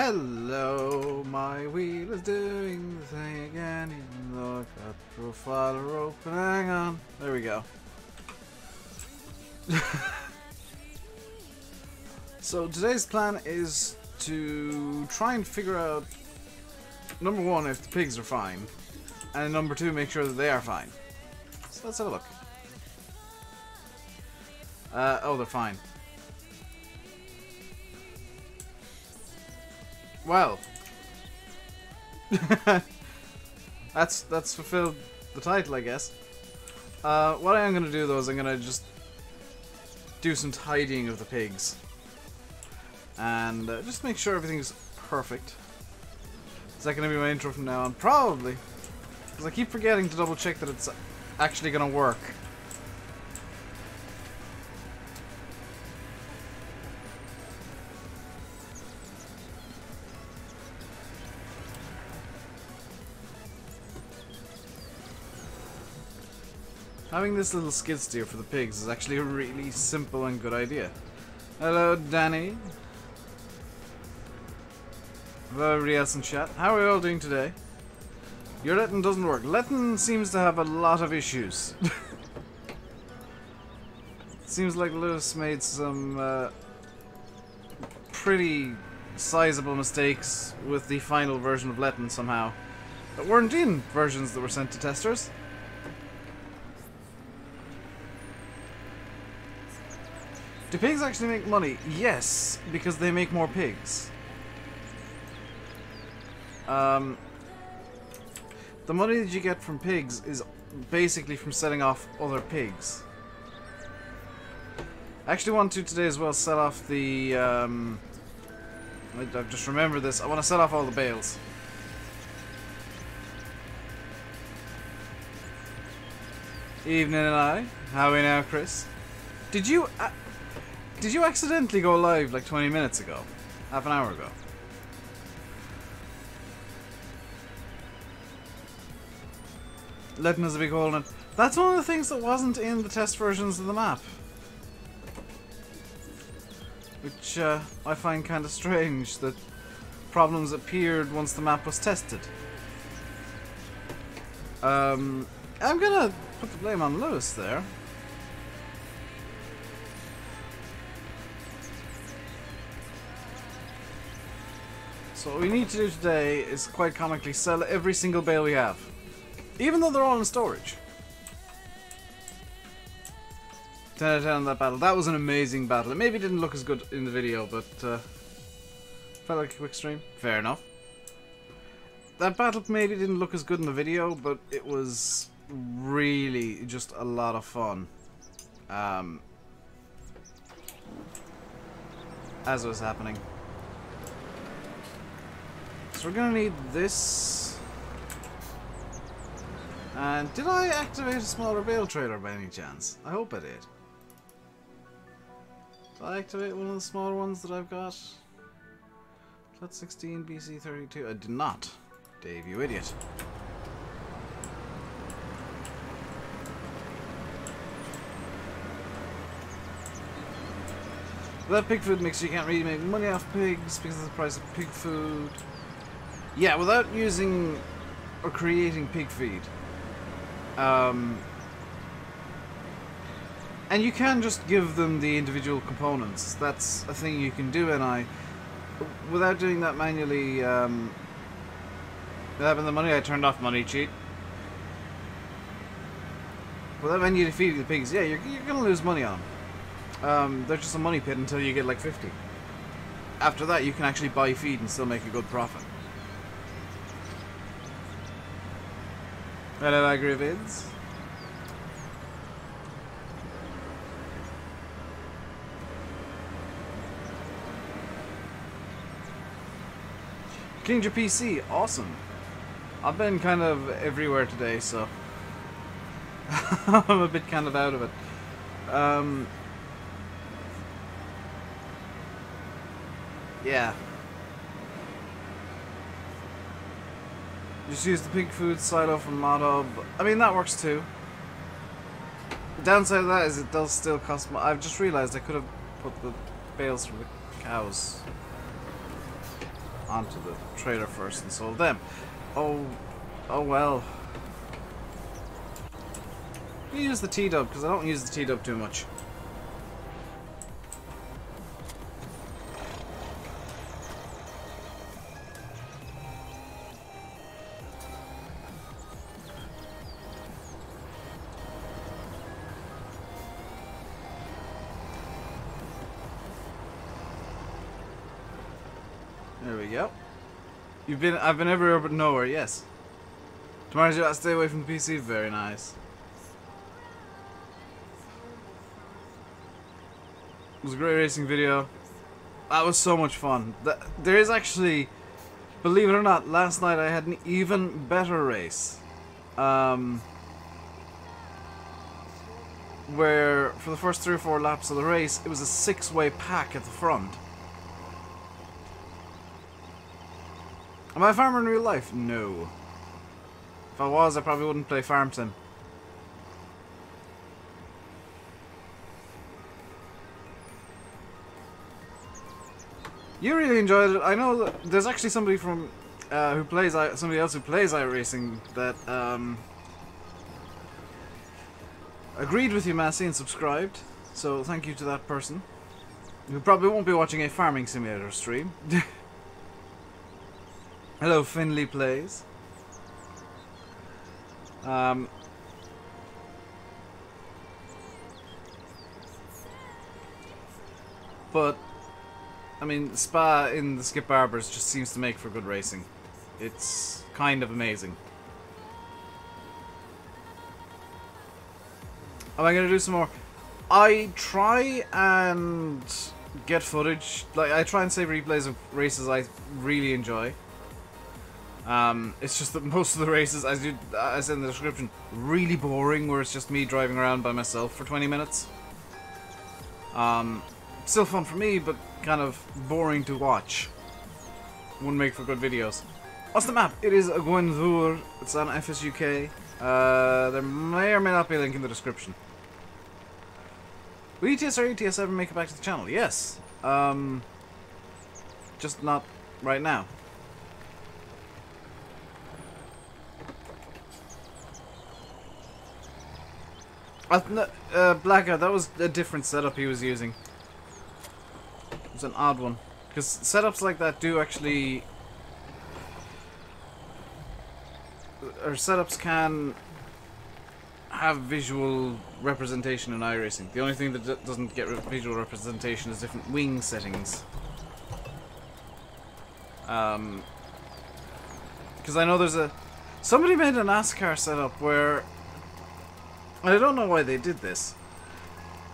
Hello, my wheel is doing the thing again, even though I've got the profiler open. Hang on. There we go. So today's plan is to try and figure out, number one, if the pigs are fine, and number two, make sure that they are fine. So let's have a look. Oh, they're fine. Well, that's fulfilled the title, I guess. What I am going to do though is I'm going to just do some tidying of the pigs and just make sure everything's perfect. Is that going to be my intro from now on? Probably, because I keep forgetting to double check that it's actually going to work. Having this little skid steer for the pigs is actually a really simple and good idea. Hello, Danny. Everybody else in chat. How are we all doing today? Your letting doesn't work. Letting seems to have a lot of issues. Seems like Lewis made some pretty sizable mistakes with the final version of letting somehow. That weren't in versions that were sent to testers. Do pigs actually make money? Yes, because they make more pigs. The money that you get from pigs is basically from selling off other pigs. I actually want to today as well sell off the... I've just remembered this. I want to sell off all the bales. Evening and I. How are we now, Chris? Did you accidentally go live like 20 minutes ago? Half an hour ago? Letting us a big hole in it. That's one of the things that wasn't in the test versions of the map. Which I find kind of strange that problems appeared once the map was tested. I'm gonna put the blame on Lewis there. So what we need to do today is quite comically sell every single bale we have. Even though they're all in storage. 10 out of 10 on that battle. That was an amazing battle. It maybe didn't look as good in the video, but felt like a quick stream. Fair enough. That battle maybe didn't look as good in the video, but it was really just a lot of fun. As it was happening. So we're gonna need this. And did I activate a smaller bale trailer by any chance? I hope I did. Did I activate one of the smaller ones that I've got? Flat 16 BC 32. I did not. Dave, you idiot. Without pig food mix, you can't really make money off pigs because of the price of pig food. Yeah, without using or creating pig feed. And you can just give them the individual components. That's a thing you can do, and without doing that manually, without having the money, I turned off money cheat. Without manually feeding the pigs, yeah, you're gonna lose money on them. They're just a money pit until you get like 50. After that, you can actually buy feed and still make a good profit. Hello, Agrivids. Cleaned your PC, awesome. I've been kind of everywhere today, so I'm a bit kind of out of it. Yeah. Just use the pig food silo from ModHub. I mean, that works too. The downside of that is it does still cost money. I've just realized I could have put the bales from the cows. onto the trailer first and sold them. Oh well. You use the T-dub because I don't use the T-dub too much. There we go. I've been everywhere but nowhere, yes. Tomorrow's your last day away from the PC, very nice. It was a great racing video. That was so much fun. There is actually, believe it or not, last night I had an even better race. Where for the first 3 or 4 laps of the race, it was a 6-way pack at the front. Am I a farmer in real life? No. If I was, I probably wouldn't play Farm Sim. You really enjoyed it. I know that there's actually somebody from somebody else who plays iRacing that agreed with you, Massey, and subscribed. So thank you to that person. Who probably won't be watching a farming simulator stream. Hello, Finley Plays. But I mean, Spa in the Skip Barbers just seems to make for good racing. It's kind of amazing. Am I going to do some more? I try and get footage. Like, I try and save replays of races I really enjoy. It's just that most of the races, as I said in the description, really boring, where it's just me driving around by myself for 20 minutes. Still fun for me, but kind of boring to watch. Wouldn't make for good videos. What's the map? It is a Gwenddwr. It's on FSUK. There may or may not be a link in the description. Will ETS or ETS ever make it back to the channel? Yes. Just not right now. Blackout, that was a different setup he was using. It was an odd one. Because setups like that do actually... Or setups can have visual representation in iRacing. The only thing that doesn't get visual representation is different wing settings. Because I know there's a... Somebody made a NASCAR setup where... I don't know why they did this.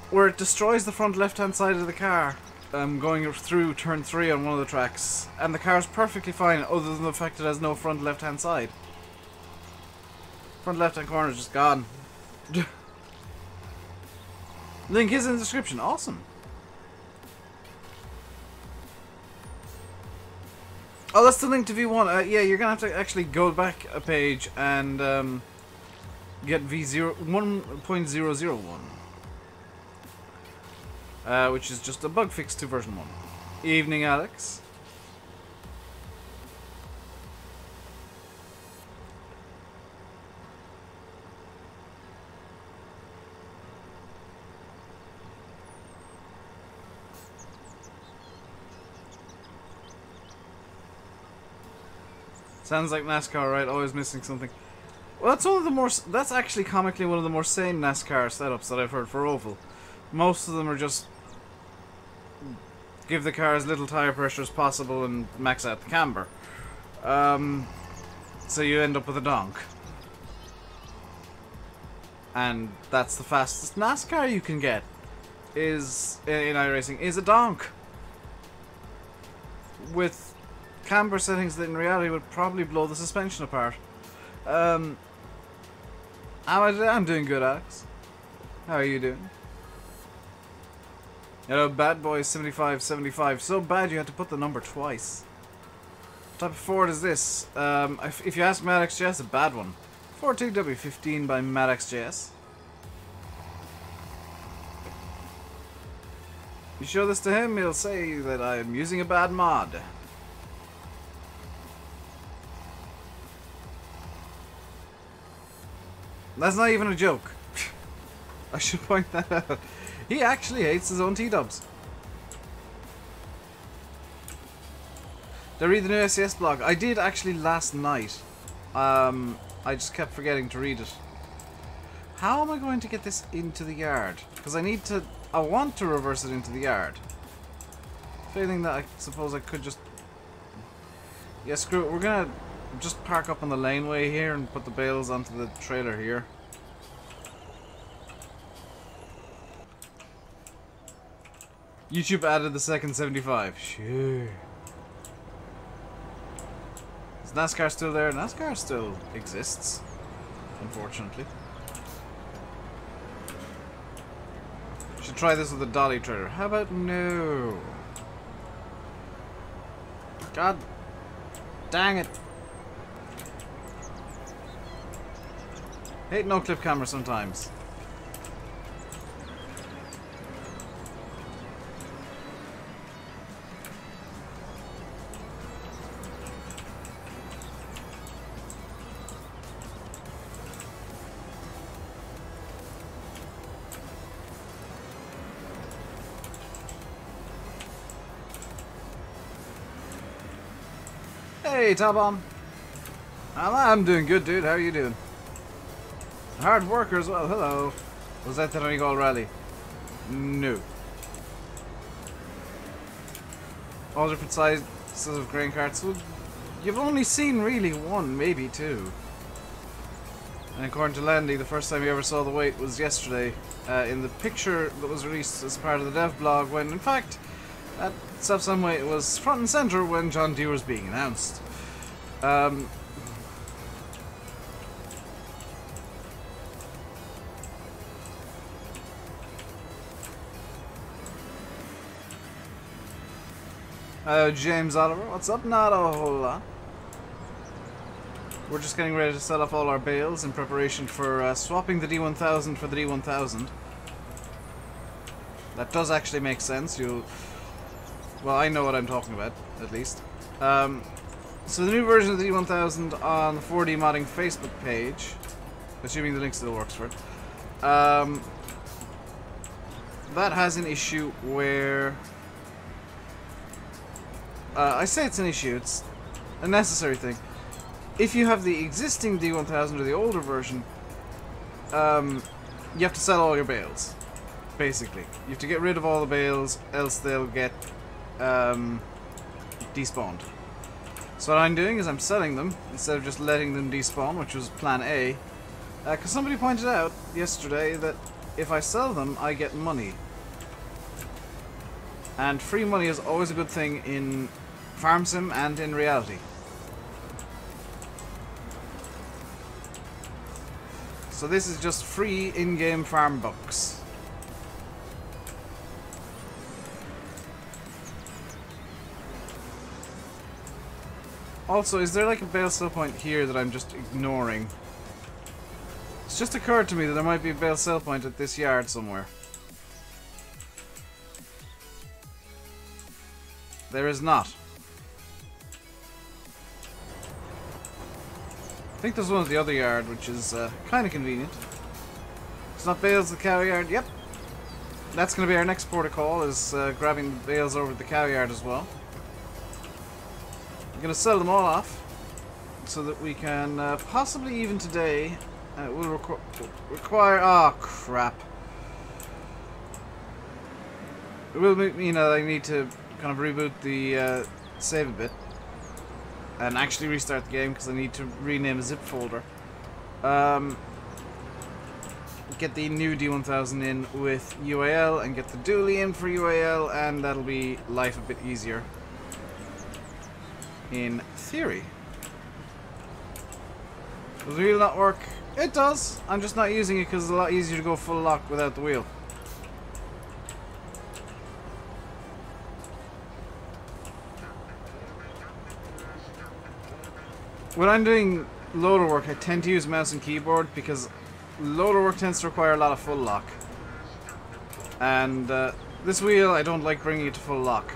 Where it destroys the front left-hand side of the car, going through turn 3 on one of the tracks, and the car's perfectly fine, other than the fact it has no front left-hand side. Front left-hand corner is just gone. Link is in the description. Awesome. Oh, that's the link to V1. Yeah, you're gonna have to actually go back a page and get V0 1.001, which is just a bug fix to version 1. Evening, Alex. Sounds like NASCAR, right? Always missing something. Well, that's one of the more. That's actually comically one of the more sane NASCAR setups that I've heard for Oval. Most of them are just give the car as little tire pressure as possible and max out the camber. So you end up with a donk, and that's the fastest NASCAR you can get. Is in iRacing is a donk with camber settings that in reality would probably blow the suspension apart. I'm doing good, Alex. How are you doing? Hello, Bad Boy 7575. So bad you had to put the number twice. What type of Ford is this? If you ask MadXJS, a bad one. Ford TW15 by MadXJS. You show this to him, he'll say that I'm using a bad mod. That's not even a joke. I should point that out. He actually hates his own T-dubs. Did I read the new SCS blog? I did actually last night. I just kept forgetting to read it. How am I going to get this into the yard? Because I want to reverse it into the yard. Failing that, I suppose I could just... Yeah, screw it. We're gonna just park up on the laneway here and put the bales onto the trailer here. YouTube added the second 75. Sure. Is NASCAR still there? NASCAR still exists, unfortunately. Should try this with a dolly trailer. How about no? God dang it. Hate no clip camera sometimes. Hey, Tabom. I'm doing good, dude. How are you doing? Hard worker as well. Hello. Was that the Donegal rally? No. All different sizes of grain carts. Well, you've only seen really one, maybe two. And according to Landy, the first time you ever saw the weight was yesterday in the picture that was released as part of the dev blog, when in fact that Self-Sun weight was front and center when John Deere was being announced. James Oliver, what's up? Not a whole lot. We're just getting ready to set up all our bales in preparation for swapping the D1000 for the D1000. That does actually make sense. Well, I know what I'm talking about, at least. So the new version of the D1000 on the 4D Modding Facebook page, assuming the link still works for it, that has an issue where... I say it's an issue, it's a necessary thing. If you have the existing D1000 or the older version, you have to sell all your bales, basically. You have to get rid of all the bales, else they'll get despawned. So what I'm doing is I'm selling them, instead of just letting them despawn, which was plan A. Because somebody pointed out yesterday that if I sell them, I get money. And free money is always a good thing in Farm Sim and in reality. So this is just free in-game farm bucks. Also, is there like a bale sell point here that I'm just ignoring? It's just occurred to me that there might be a bale sell point at this yard somewhere. There is not. I think there's one at the other yard, which is kind of convenient. It's not bales at the cow yard. Yep. That's going to be our next port of call, is grabbing bales over at the cow yard as well. I'm going to sell them all off so that we can possibly even today it will require... Oh, crap. It will mean that I need to kind of reboot the save a bit and actually restart the game because I need to rename a zip folder. Get the new D1000 in with UAL and get the dually in for UAL, and that'll be life a bit easier. In theory. Does the wheel not work? It does. I'm just not using it because it's a lot easier to go full lock without the wheel. When I'm doing loader work, I tend to use mouse and keyboard because loader work tends to require a lot of full lock. And this wheel, I don't like bringing it to full lock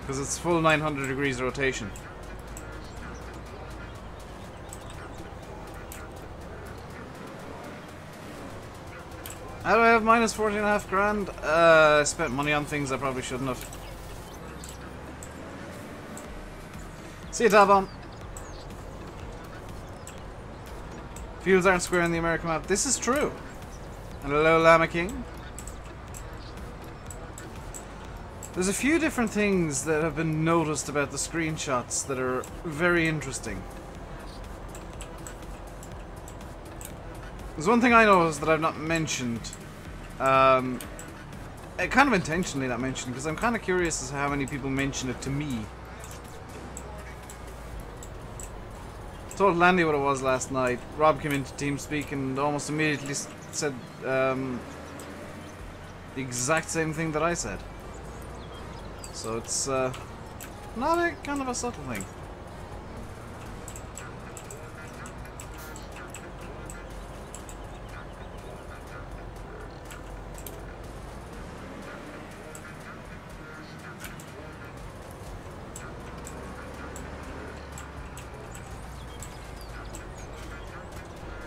because it's full 900 degrees rotation. How do I have minus 14.5 grand? I spent money on things I probably shouldn't have. See you, Tabon. Fields aren't square on the American map. This is true. And hello, Llama King. There's a few different things that have been noticed about the screenshots that are very interesting. There's one thing I noticed that I've not mentioned. Kind of intentionally not mentioned, because I'm kind of curious as to how many people mention it to me. I told Landy what it was last night. Rob came into TeamSpeak and almost immediately said the exact same thing that I said. So it's not a kind of a subtle thing.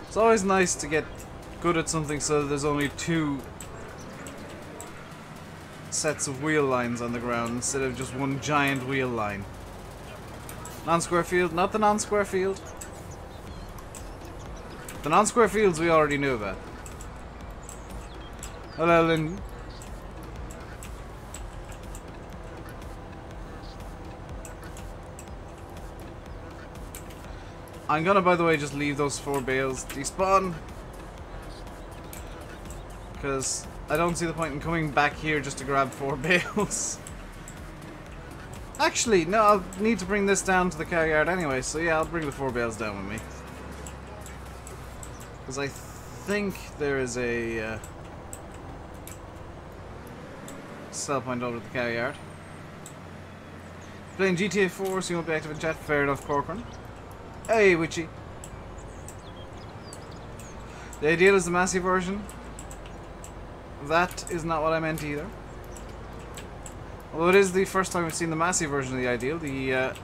It's always nice to get good at something so that there's only two sets of wheel lines on the ground instead of just one giant wheel line. Non-square field, not the non-square field. The non-square fields we already knew about. Hello, Lynn. I'm gonna, by the way, just leave those 4 bales despawn. Because I don't see the point in coming back here just to grab 4 bales. Actually, no, I'll need to bring this down to the car yard anyway, so yeah, I'll bring the 4 bales down with me. Because I think there is a sell point over at the car yard. Playing GTA 4, so you won't be active in chat. Fair enough, Corcoran. Hey, Witchy. The ideal is the massive version. That is not what I meant either. Although it is the first time we've seen the massive version of the ideal. The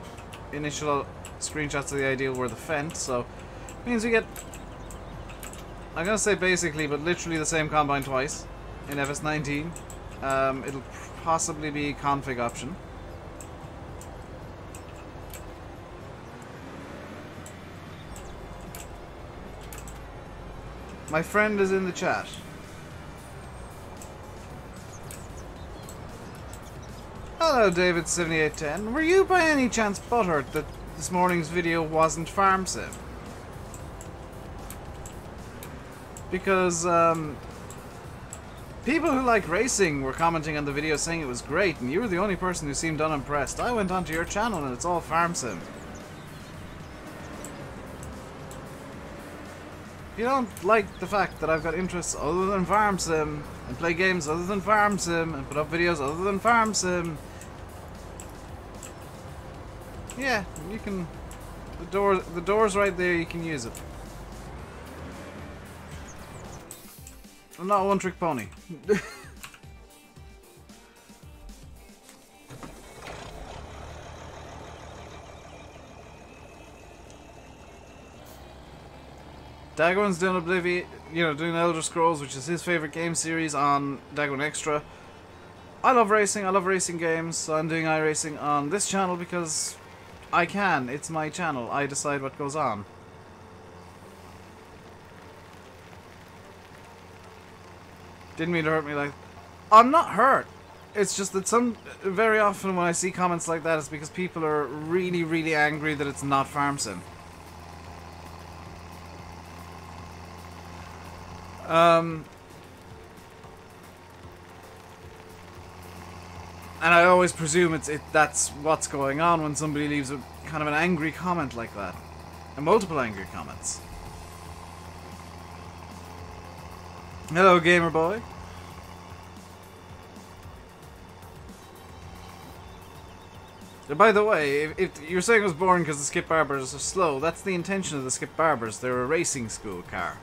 initial screenshots of the ideal were the Fent, so it means we get, I'm gonna say basically, but literally the same combine twice in FS19. It'll possibly be config option. My friend is in the chat. Hello, David7810. Were you by any chance butthurt that this morning's video wasn't Farm Sim? Because, people who like racing were commenting on the video saying it was great, and you were the only person who seemed unimpressed. I went onto your channel and it's all Farm Sim. You don't like the fact that I've got interests other than Farm Sim, and play games other than Farm Sim, and put up videos other than Farm Sim. Yeah, you can. The door's right there. You can use it. I'm not a one-trick pony. Dagwan's doing Oblivion, doing Elder Scrolls, which is his favorite game series on Dagwan Extra. I love racing games, so I'm doing iRacing on this channel because I can. It's my channel. I decide what goes on. Didn't mean to hurt me like... I'm not hurt. It's just that very often when I see comments like that, it's because people are really, really angry that it's not Farm Sim. And I always presume that's what's going on when somebody leaves a kind of an angry comment like that. And multiple angry comments. Hello, gamer boy. And by the way, if you're saying it was boring because the Skip Barbers are slow, that's the intention of the Skip Barbers. They're a racing school car.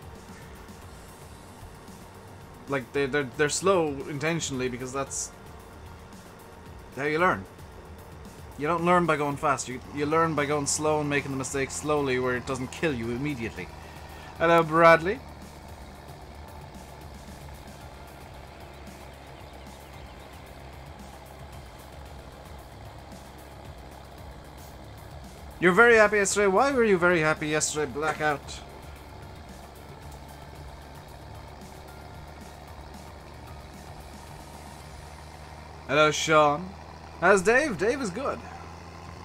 Like, they're slow intentionally because that's how you learn. You don't learn by going fast. You learn by going slow and making the mistakes slowly where it doesn't kill you immediately. Hello, Bradley. You're very happy yesterday. Why were you very happy yesterday, Blackout? Hello, Sean. How's Dave? Dave is good.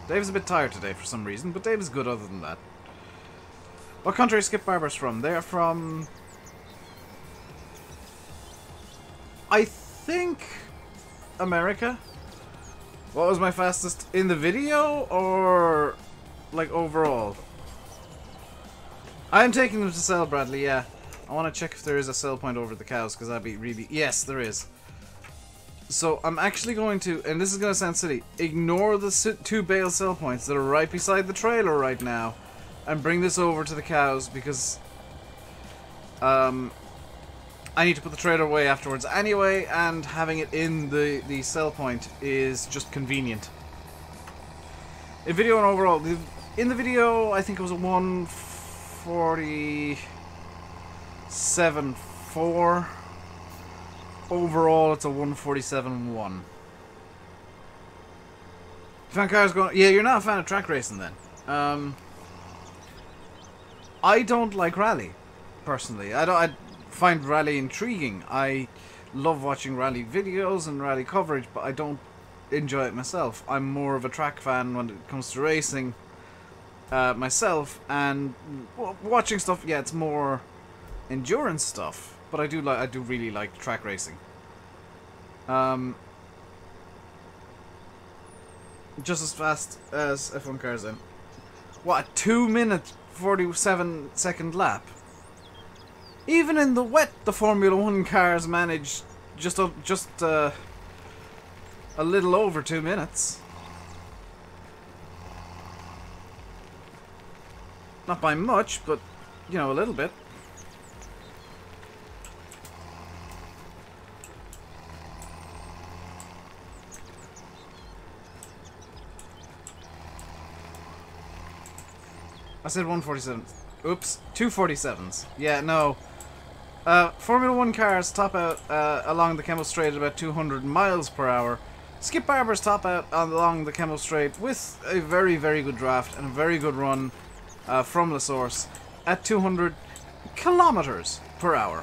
Dave's a bit tired today for some reason, but Dave is good other than that. What country are Skip Barbers from? They're from... I think... America? What was my fastest in the video, or... like, overall? I am taking them to sell, Bradley, yeah. I want to check if there is a sell point over the cows, because that'd be really... Yes, there is. So, I'm actually going to, and this is going to sound silly, ignore the 2 bale sell points that are right beside the trailer right now, and bring this over to the cows, because I need to put the trailer away afterwards anyway, and having it in the sell point is just convenient. In video and overall, in the video, I think it was a 147.4. Overall, it's a 147.1. Fan cars going... Yeah, you're not a fan of track racing then. I don't like rally, personally. I find rally intriguing. I love watching rally videos and rally coverage, but I don't enjoy it myself. I'm more of a track fan when it comes to racing myself, and watching stuff, yeah, it's more endurance stuff. But I do really like track racing. Just as fast as F1 cars then. What, a 2-minute 47-second lap? Even in the wet, the Formula 1 cars manage just a little over 2 minutes. Not by much, but you know, a little bit. I said 147. Oops, 247s. Yeah, no. Formula 1 cars top out along the Kemmel Straight at about 200 miles per hour. Skip Barbers top out along the Kemmel Straight with a very, very good draft and a very good run from the source at 200 kilometers per hour.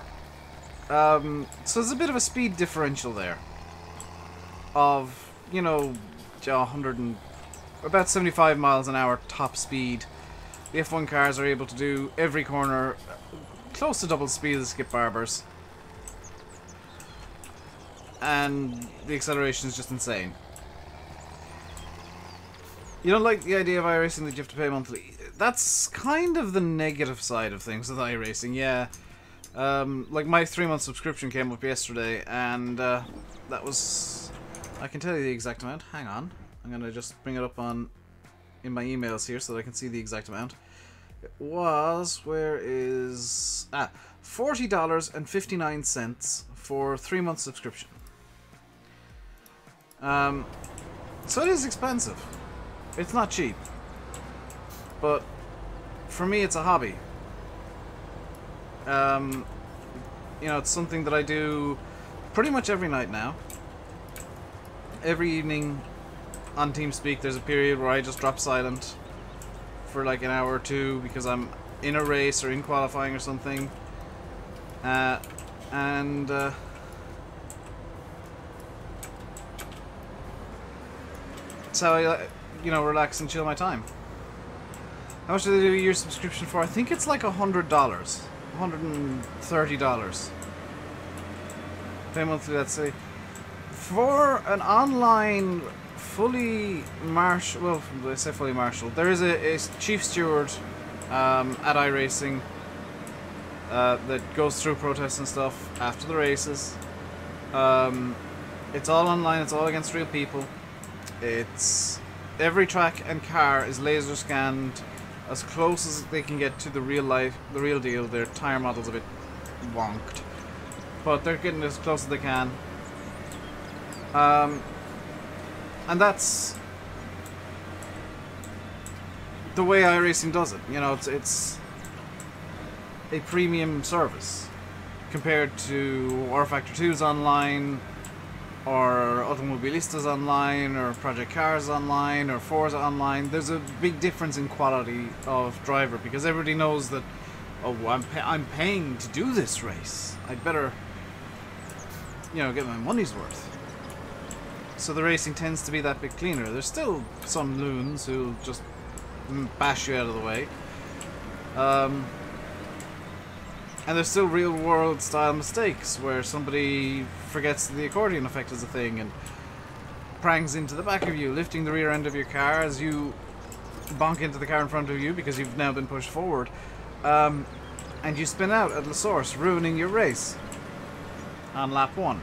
So there's a bit of a speed differential there of, you know, 100 and about 75 miles an hour top speed. The F1 cars are able to do every corner close to double the speed of the Skip Barbers. And the acceleration is just insane. You don't like the idea of iRacing that you have to pay monthly? That's kind of the negative side of things with iRacing, yeah. Like my 3-month subscription came up yesterday, and that was... I can tell you the exact amount. Hang on. I'm going to just bring it up in my emails here so that I can see the exact amount. It was, where is... $40.59 for 3-month subscription. So it is expensive. It's not cheap. But for me it's a hobby. You know, it's something that I do pretty much every night now. Every evening on TeamSpeak there's a period where I just drop silent for like an hour or two because I'm in a race or in qualifying or something. It's how I, you know, relax and chill my time. How much do they do a year subscription for? I think it's like $100. $130. Pay monthly, let's say. For an online fully marshal, well, I say fully marshal, there is a chief steward at iRacing that goes through protests and stuff after the races. It's all online, it's all against real people. It's every track and car is laser scanned as close as they can get to the real deal. Their tire model's a bit wonked, but they're getting as close as they can. And that's the way iRacing does it. You know, it's a premium service compared to R Factor 2's online, or Automobilistas Online, or Project Cars Online, or Forza Online, there's a big difference in quality of driver, because everybody knows that, oh, I'm paying to do this race. I'd better, you know, get my money's worth. So the racing tends to be that bit cleaner. There's still some loons who'll just bash you out of the way. And there's still real world style mistakes where somebody forgets the accordion effect is a thing and prangs into the back of you, lifting the rear end of your car as you bonk into the car in front of you because you've now been pushed forward. And you spin out at the source, ruining your race on lap 1.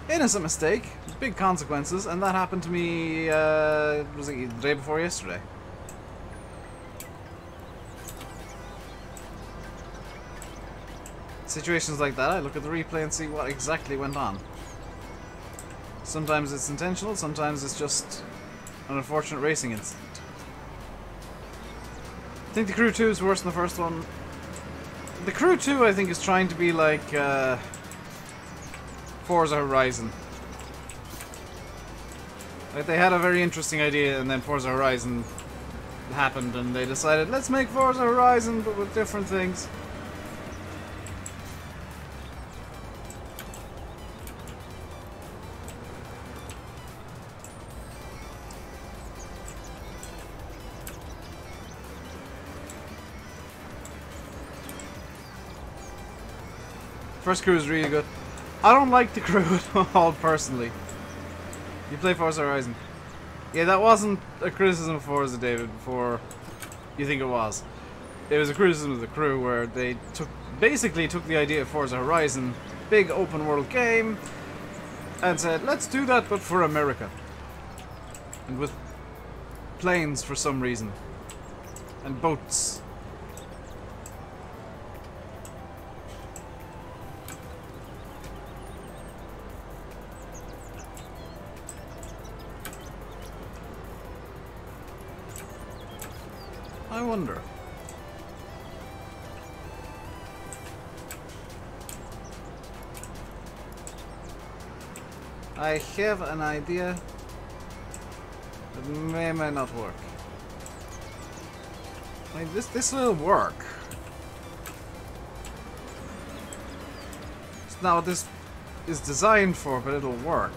Innocent mistake, big consequences, and that happened to me, was it the day before yesterday? Situations like that, I look at the replay and see what exactly went on. Sometimes it's intentional, sometimes it's just an unfortunate racing incident. I think the Crew 2 is worse than the first one. The Crew 2, I think, is trying to be like Forza Horizon. Like, they had a very interesting idea and then Forza Horizon happened and they decided, let's make Forza Horizon but with different things. First Crew is really good. I don't like the Crew at all, personally. You play Forza Horizon. Yeah, that wasn't a criticism of Forza, David, before you think it was. It was a criticism of the Crew where they basically took the idea of Forza Horizon, big open world game, and said, let's do that but for America. And with planes for some reason. And boats. I wonder. I have an idea that may or may not work. I mean, this will work. It's not what this is designed for, but it'll work.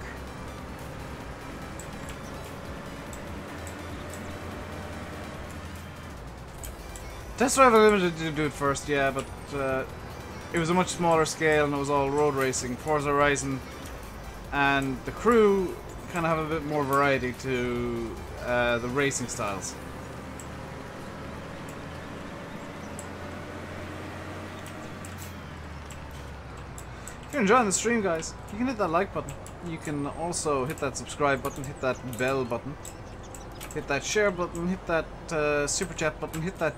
Test Drive Unlimited did do it first, yeah, but it was a much smaller scale and it was all road racing. Forza Horizon and the Crew kind of have a bit more variety to the racing styles. If you're enjoying the stream, guys, you can hit that like button. You can also hit that subscribe button, hit that bell button, hit that share button, hit that super chat button, hit that...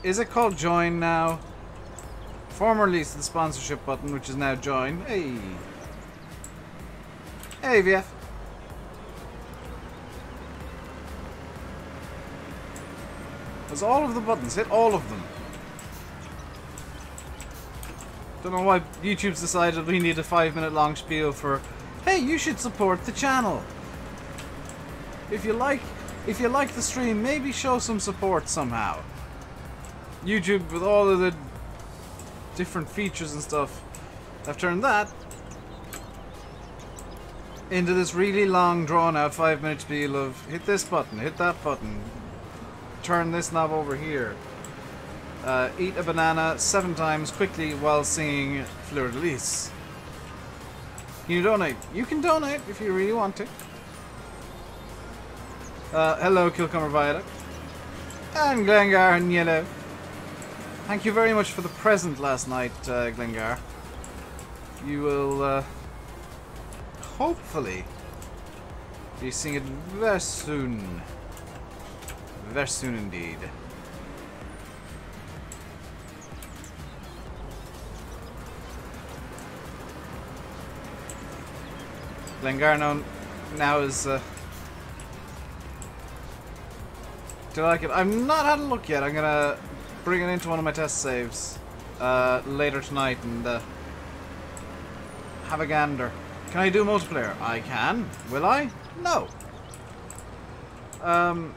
Is it called join now? Formerly the sponsorship button, which is now join. Hey! Hey, VF! There's all of the buttons. Hit all of them. Don't know why YouTube's decided we need a 5-minute long spiel for, hey, you should support the channel. If you like the stream, maybe show some support somehow. YouTube, with all of the different features and stuff, have turned that into this really long, drawn-out 5-minute spiel of hit this button, hit that button, turn this knob over here, eat a banana 7 times quickly while singing Fleur de Lis. Can you donate? You can donate if you really want to. Hello, Kilcomer Viaduct. And Glengar and Yellow. Thank you very much for the present last night, Glengar. You will hopefully be seeing it very soon. Very soon indeed. Glengar now is... do I like it? I've not had a look yet. I'm gonna bring it into one of my test saves later tonight and have a gander. Can I do multiplayer? I can. Will I? No.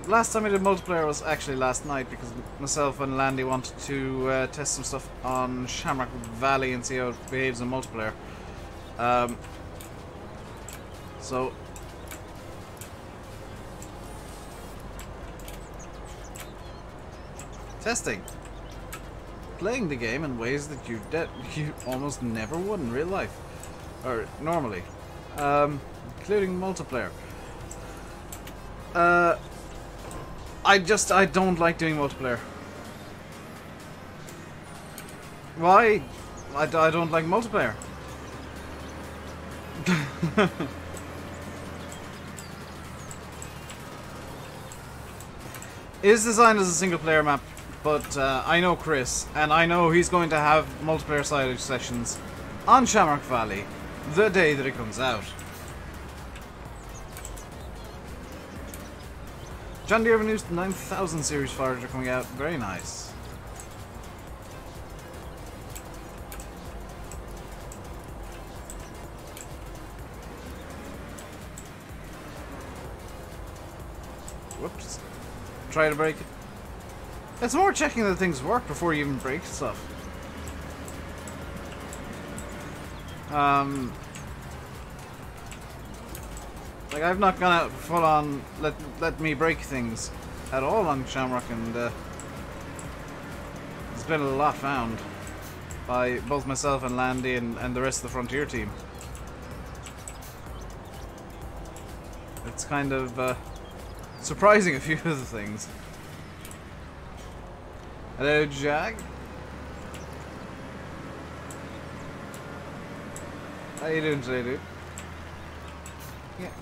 Last time I did multiplayer was actually last night because myself and Landy wanted to test some stuff on Shamrock Valley and see how it behaves in multiplayer. So testing. Playing the game in ways that you almost never would in real life. Or normally. Including multiplayer. I don't like doing multiplayer. Why? I don't like multiplayer. It is designed as a single player map, but I know Chris, and I know he's going to have multiplayer side sessions on Shamrock Valley the day that it comes out. John Deere have a new 9000 series Forager coming out. Very nice. Whoops. Try to break it. It's more checking that things work before you even break stuff. Like, I've not gone out full on let me break things at all on Shamrock, and there's been a lot found by both myself and Landy and the rest of the Frontier team. It's kind of surprising a few of the things. Hello, Jag. How you doing today, dude? Yeah.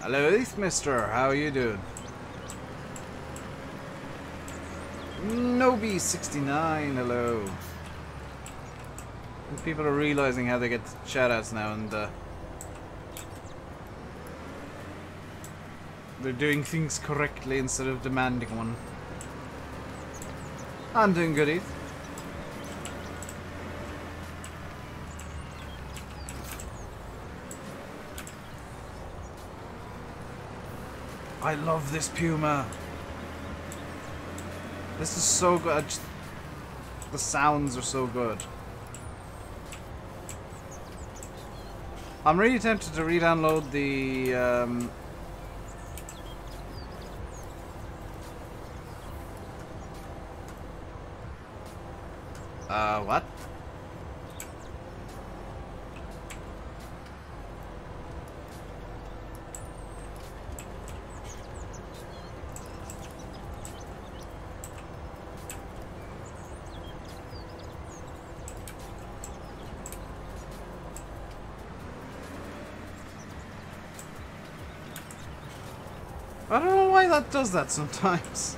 Hello, Mister. How are you doing? Nobi69. Hello. And people are realizing how they get shoutouts now, and they're doing things correctly instead of demanding one. I'm doing good, Heath. I love this Puma. This is so good. The sounds are so good. I'm really tempted to re-download the what? I don't know why that does that sometimes.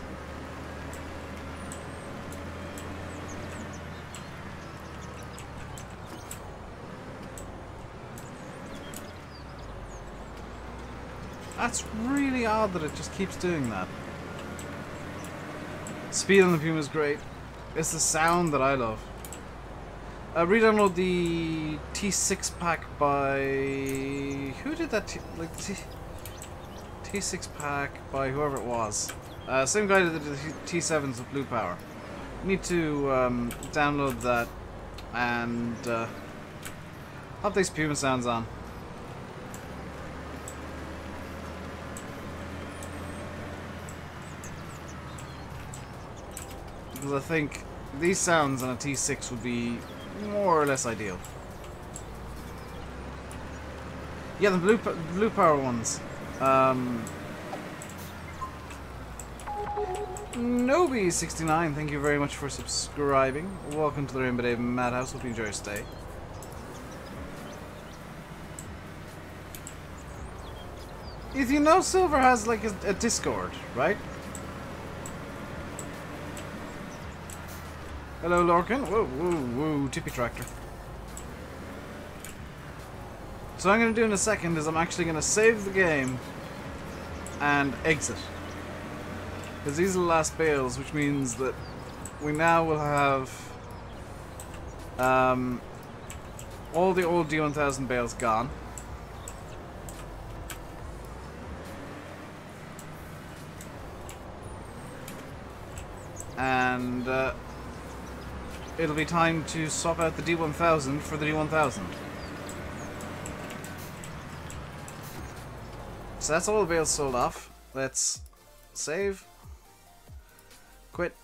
That's really odd that it just keeps doing that. Speed on the Puma is great. It's the sound that I love. Re-download the T6 pack by... Who did that? T6 pack by whoever it was. Same guy that did the T7s with Blue Power. Need to download that and have these Puma sounds on. Because I think these sounds on a T6 would be more or less ideal. Yeah, the blue power ones. Nobi69, thank you very much for subscribing. Welcome to the RainbowDave Madhouse. Hope you enjoy your stay. If you know, Silver has like a Discord, right? Hello, Lorcan. Whoa, whoa, whoa, tippy tractor. So what I'm going to do in a second is I'm actually going to save the game and exit. Because these are the last bales, which means that we now will have all the old D1000 bales gone. And it'll be time to swap out the D1000 for the D1000. So that's all the bales sold off. Let's save. Quit.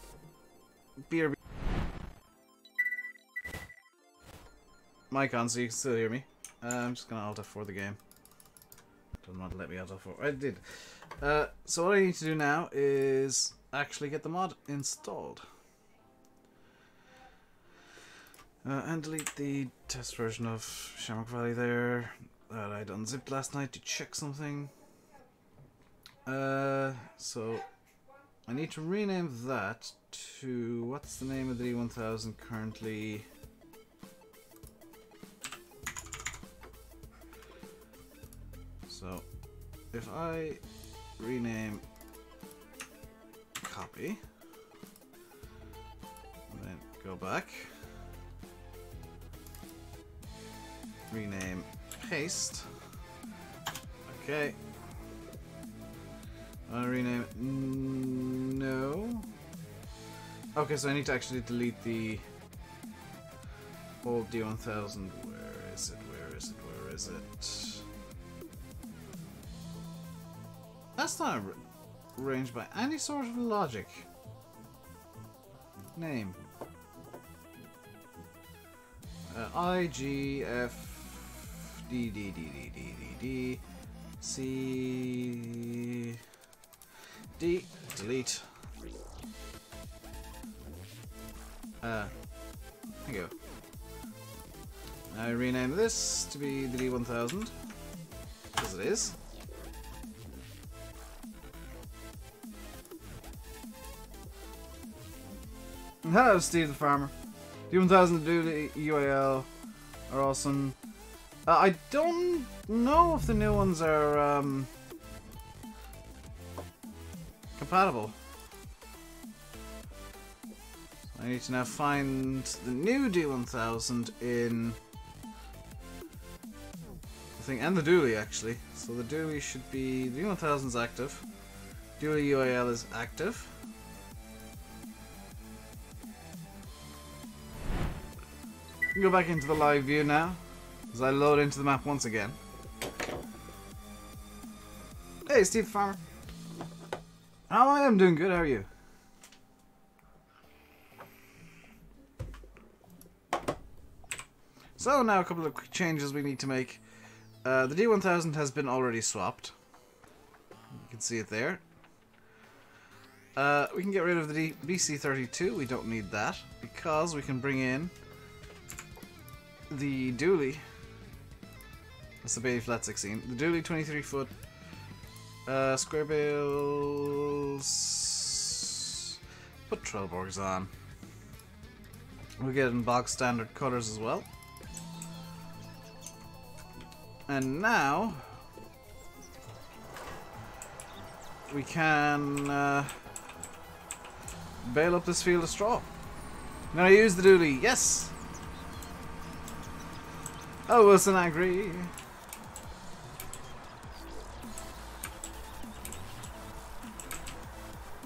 BRB. Mic on so you can still hear me. I'm just gonna Alt F4 the game. Doesn't want to let me Alt F4. I did. So what I need to do now is actually get the mod installed. And delete the test version of Shamrock Valley there that I'd unzipped last night to check something. So I need to rename that to, what's the name of the D1000 currently? So if I rename copy, and then go back, rename paste, okay, I rename it, no, okay, so I need to actually delete the old D1000, where is it, where is it, where is it? That's not arranged by any sort of logic. Name. I, G, F, D, D, D, D, D, D, D, C, D, delete. There you go. I rename this to be the D1000, because it is. Hello, Steve the Farmer. D1000 Dually UAL are awesome. I don't know if the new ones are compatible. I need to now find the new D1000 in the thing, and the Dually actually. So the Dually should be, the D1000 is active. Dually UAL is active. Go back into the live view now, as I load into the map once again. Hey, Steve the Farmer. How I am doing good, how are you? So now a couple of quick changes we need to make. The D1000 has been already swapped. You can see it there. We can get rid of the BC32, we don't need that, because we can bring in the Dually. That's the Bailey Flat 16. The Dually 23 foot square bales. Put Trelleborgs on. We'll get in box standard colors as well. And now we can bale up this field of straw. I'm gonna use the Dually. Yes. Oh, Wilson, I agree.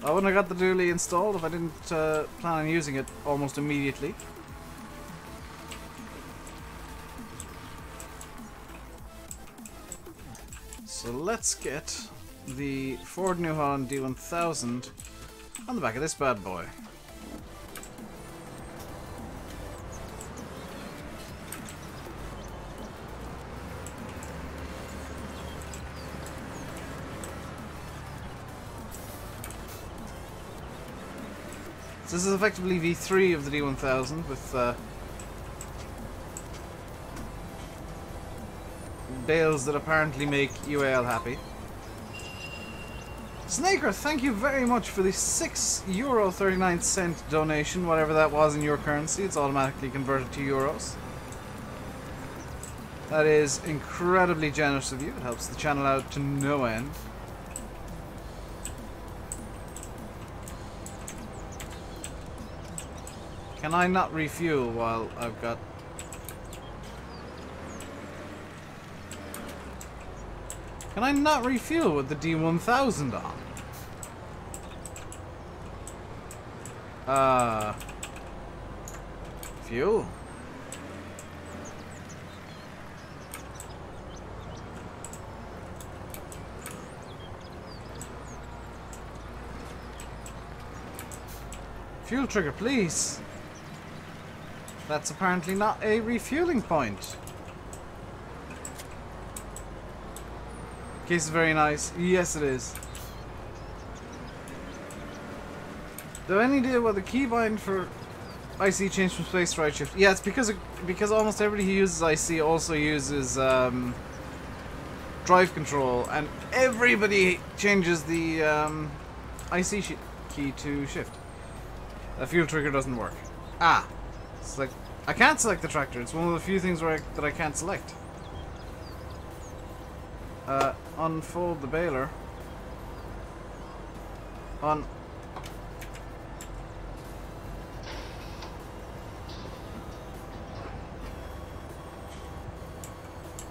I wouldn't have got the Dually installed if I didn't plan on using it almost immediately. So let's get the Ford New Holland D1000 on the back of this bad boy. So this is effectively V3 of the D1000 with bales that apparently make UAL happy. Snaker, thank you very much for the €6.39 donation, whatever that was in your currency. It's automatically converted to euros. That is incredibly generous of you. It helps the channel out to no end. Can I not refuel while I've got Can I not refuel with the D1000 on? Fuel? Fuel trigger, please. That's apparently not a refueling point. Case is very nice. Yes, it is. Do I have any idea what the keybind for IC changed from space to right shift? Yeah, it's because almost everybody who uses IC also uses drive control, and everybody changes the IC key to shift. The fuel trigger doesn't work. Ah, it's like I can't select the tractor. It's one of the few things that I can't select. Unfold the baler.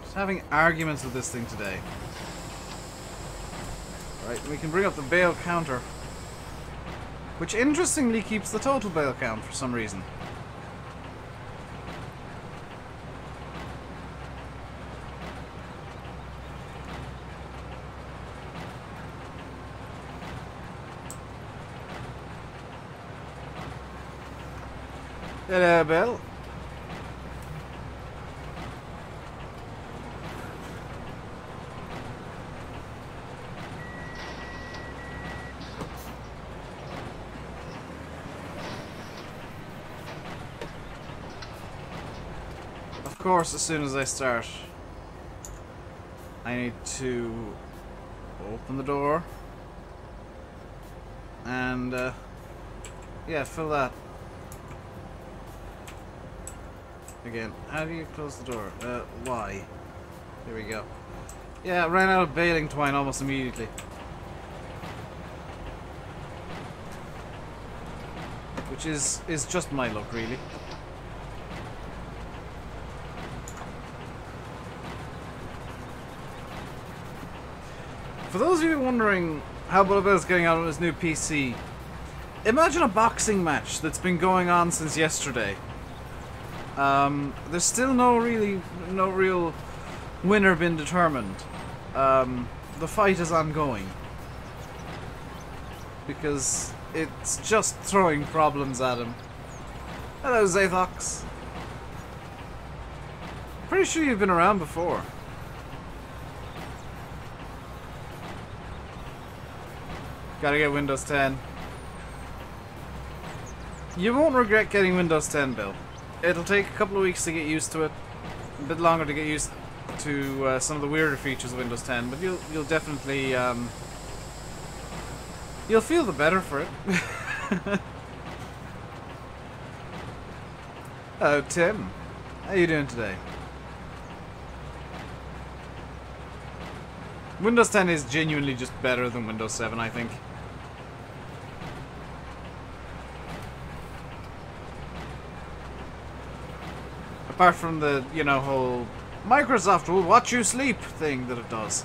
Just having arguments with this thing today. Right, we can bring up the bale counter, which interestingly keeps the total bale count for some reason. Hello, Bill. Of course, as soon as I start, I need to open the door and yeah, fill that. Again, how do you close the door? Why? Here we go. Yeah, I ran out of baling twine almost immediately. Which is just my luck, really. For those of you wondering how Bill's getting on with his new PC, imagine a boxing match that's been going on since yesterday. There's still no real winner been determined. The fight is ongoing because it's just throwing problems at him. Hello, Zathox. Pretty sure you've been around before. Gotta get Windows 10. You won't regret getting Windows 10, Bill. It'll take a couple of weeks to get used to it, a bit longer to get used to some of the weirder features of Windows 10, but you'll definitely you'll feel the better for it. Oh, Tim, how you doing today? Windows 10 is genuinely just better than Windows 7, I think. Apart from the, you know, whole Microsoft will watch you sleep thing that it does.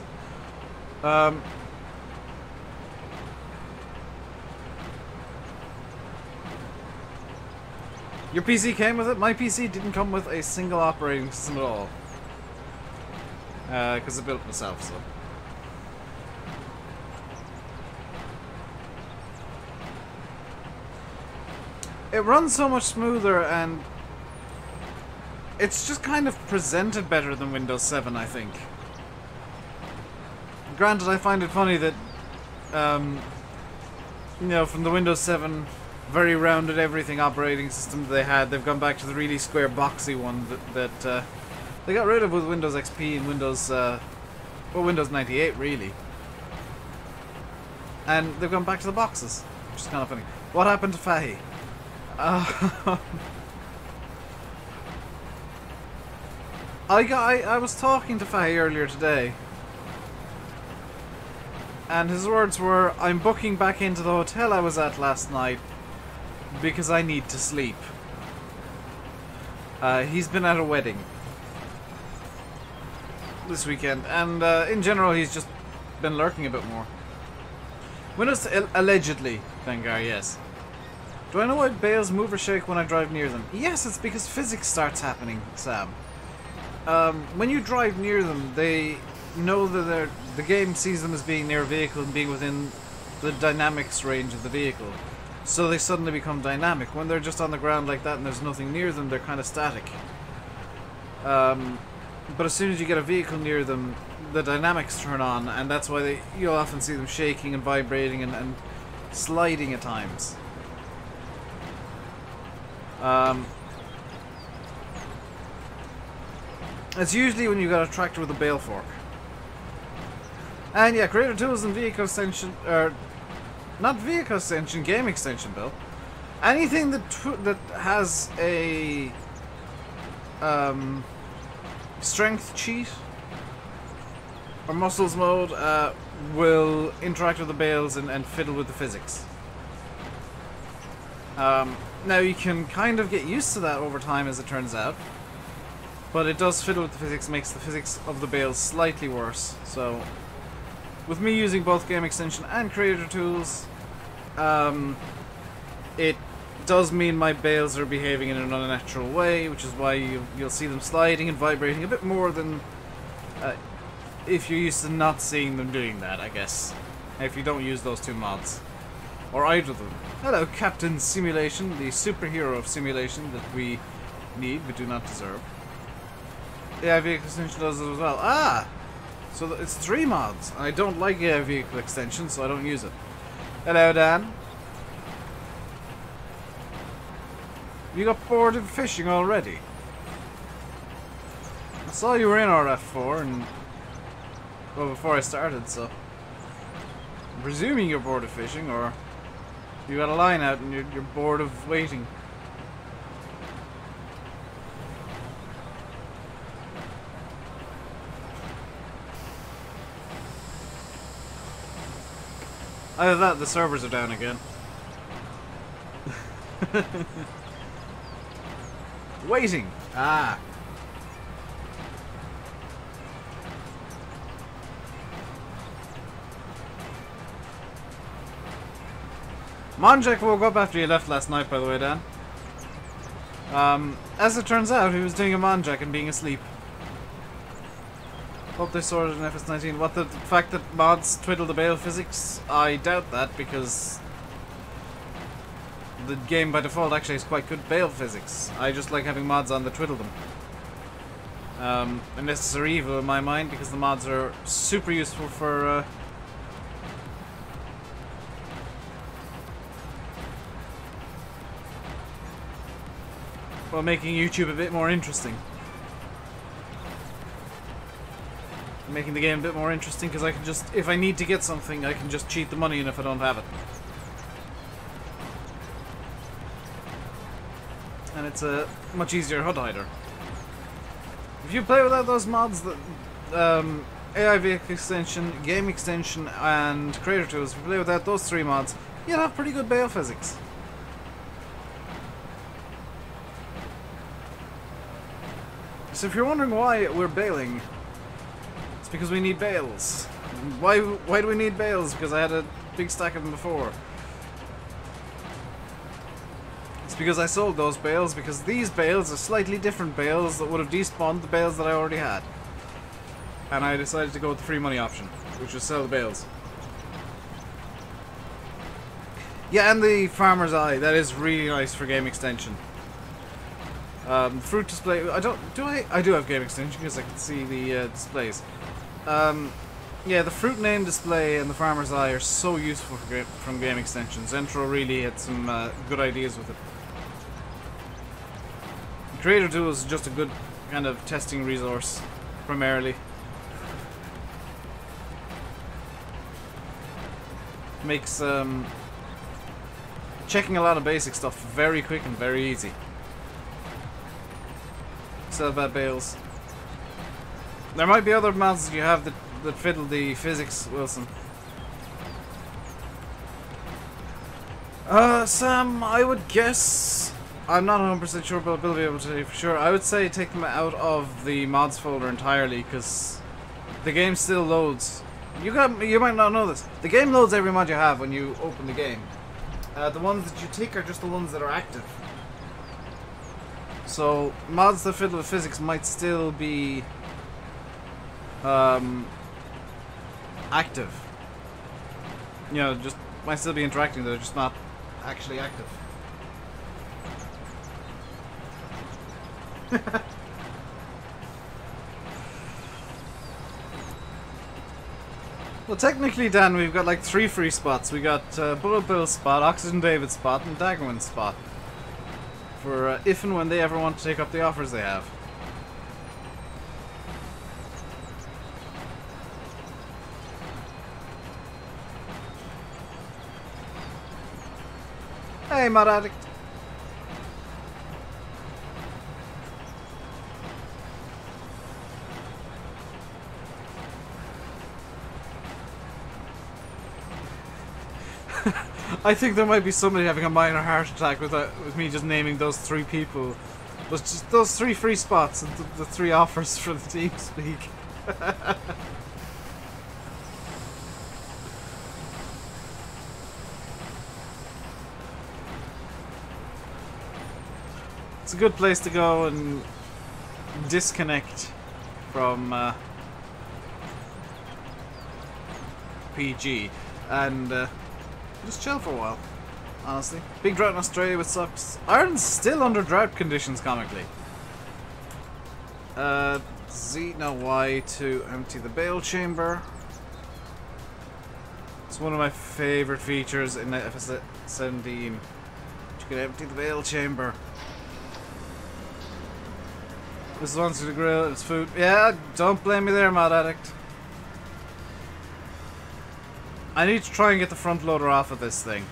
Your PC came with it? My PC didn't come with a single operating system at all. Because I built it myself, so. It runs so much smoother, and it's just kind of presented better than Windows 7, I think. Granted, I find it funny that, you know, from the Windows 7 very rounded everything operating system they had, they've gone back to the really square boxy one that they got rid of with Windows XP and Windows, well, Windows 98 really. And they've gone back to the boxes, which is kind of funny. What happened to Fahy? I was talking to Fahy earlier today, and his words were, "I'm booking back into the hotel I was at last night because I need to sleep." He's been at a wedding. this weekend, and in general he's just been lurking a bit more. When it's allegedly, Vengar, yes. Do I know why bales move or shake when I drive near them? Yes, it's because physics starts happening, Sam. When you drive near them, they know that the game sees them as being near a vehicle and being within the dynamics range of the vehicle. So they suddenly become dynamic. When they're just on the ground like that and there's nothing near them, they're kind of static. But as soon as you get a vehicle near them, the dynamics turn on, and that's why you'll often see them shaking and vibrating and sliding at times. It's usually when you've got a tractor with a bale fork. And yeah, Creator Tools and Vehicle Extension, or not Vehicle Extension, Game Extension, Bill. Anything that has a strength cheat or muscles mode will interact with the bales and fiddle with the physics. Now you can kind of get used to that over time, as it turns out, but it does fiddle with the physics, makes the physics of the bales slightly worse. So with me using both Game Extension and Creator Tools, it does mean my bales are behaving in an unnatural way, which is why you'll see them sliding and vibrating a bit more than if you're used to not seeing them doing that, I guess. If you don't use those two mods. Or either of them. Hello, Captain Simulation, the superhero of simulation that we need but do not deserve. AI Vehicle Extension does it as well. Ah! So it's 3 mods. I don't like AI Vehicle Extension, so I don't use it. Hello, Dan. You got bored of fishing already? I saw you were in RF4 and... well, before I started, so... I'm presuming you're bored of fishing, or... you got a line out and you're bored of waiting. Either that, the servers are down again. Waiting! Ah! Monjack woke up after you left last night, by the way, Dan. As it turns out, he was doing a Monjack and being asleep. Hope they sorted in FS19. What, the fact that mods twiddle the bale physics? I doubt that, because the game by default actually has quite good bale physics. I just like having mods on that twiddle them. A necessary evil in my mind, because the mods are super useful for well, making YouTube a bit more interesting. Making the game a bit more interesting, because I can just, if I need to get something, I can just cheat the money in if I don't have it. And it's a much easier HUD hider. If you play without those mods, the AI Vehicle Extension, Game Extension, and Creator Tools, if you play without those 3 mods, you'll have pretty good bale physics. So if you're wondering why we're baling, it's because we need bales. Why do we need bales? Because I had a big stack of them before. It's because I sold those bales, because these bales are slightly different bales that would have despawned the bales that I already had. And I decided to go with the free money option, which was sell the bales. Yeah, and the Farmer's Eye, that is really nice for Game Extension. Fruit display, I do have Game Extension because I can see the displays. Yeah, the fruit name display and the Farmer's Eye are so useful from Game Extension. Zentro really had some good ideas with it. Creator Tools is just a good kind of testing resource, primarily. Makes checking a lot of basic stuff very quick and very easy. Sell bad bales. There might be other mods that you have that fiddle the physics, Wilson. Sam, I would guess... I'm not 100% sure, but I'll be able to tell you for sure. I would say take them out of the mods folder entirely, because the game still loads. You might not know this. The game loads every mod you have when you open the game. The ones that you tick are just the ones that are active. So mods that fiddle with physics might still be active. You know, just might still be interacting. They're just not actually active. Well, technically, Dan, we've got like 3 free spots. We got Bullet Bill's spot, Oxygen David's spot, and Daggerman's spot. For if and when they ever want to take up the offers they have. Hey, Mod Addict. I think there might be somebody having a minor heart attack with me just naming those 3 people. Those 3 free spots and the 3 offers for the team speak. It's a good place to go and disconnect from PG and just chill for a while, honestly. Big drought in Australia, which sucks. Ireland's still under drought conditions, comically. Z, no, Y to empty the bale chamber. It's one of my favorite features in FS 17. You can empty the bale chamber. This one's to the grill, it's food. Yeah, don't blame me there, Mod Addict. I need to try and get the front loader off of this thing.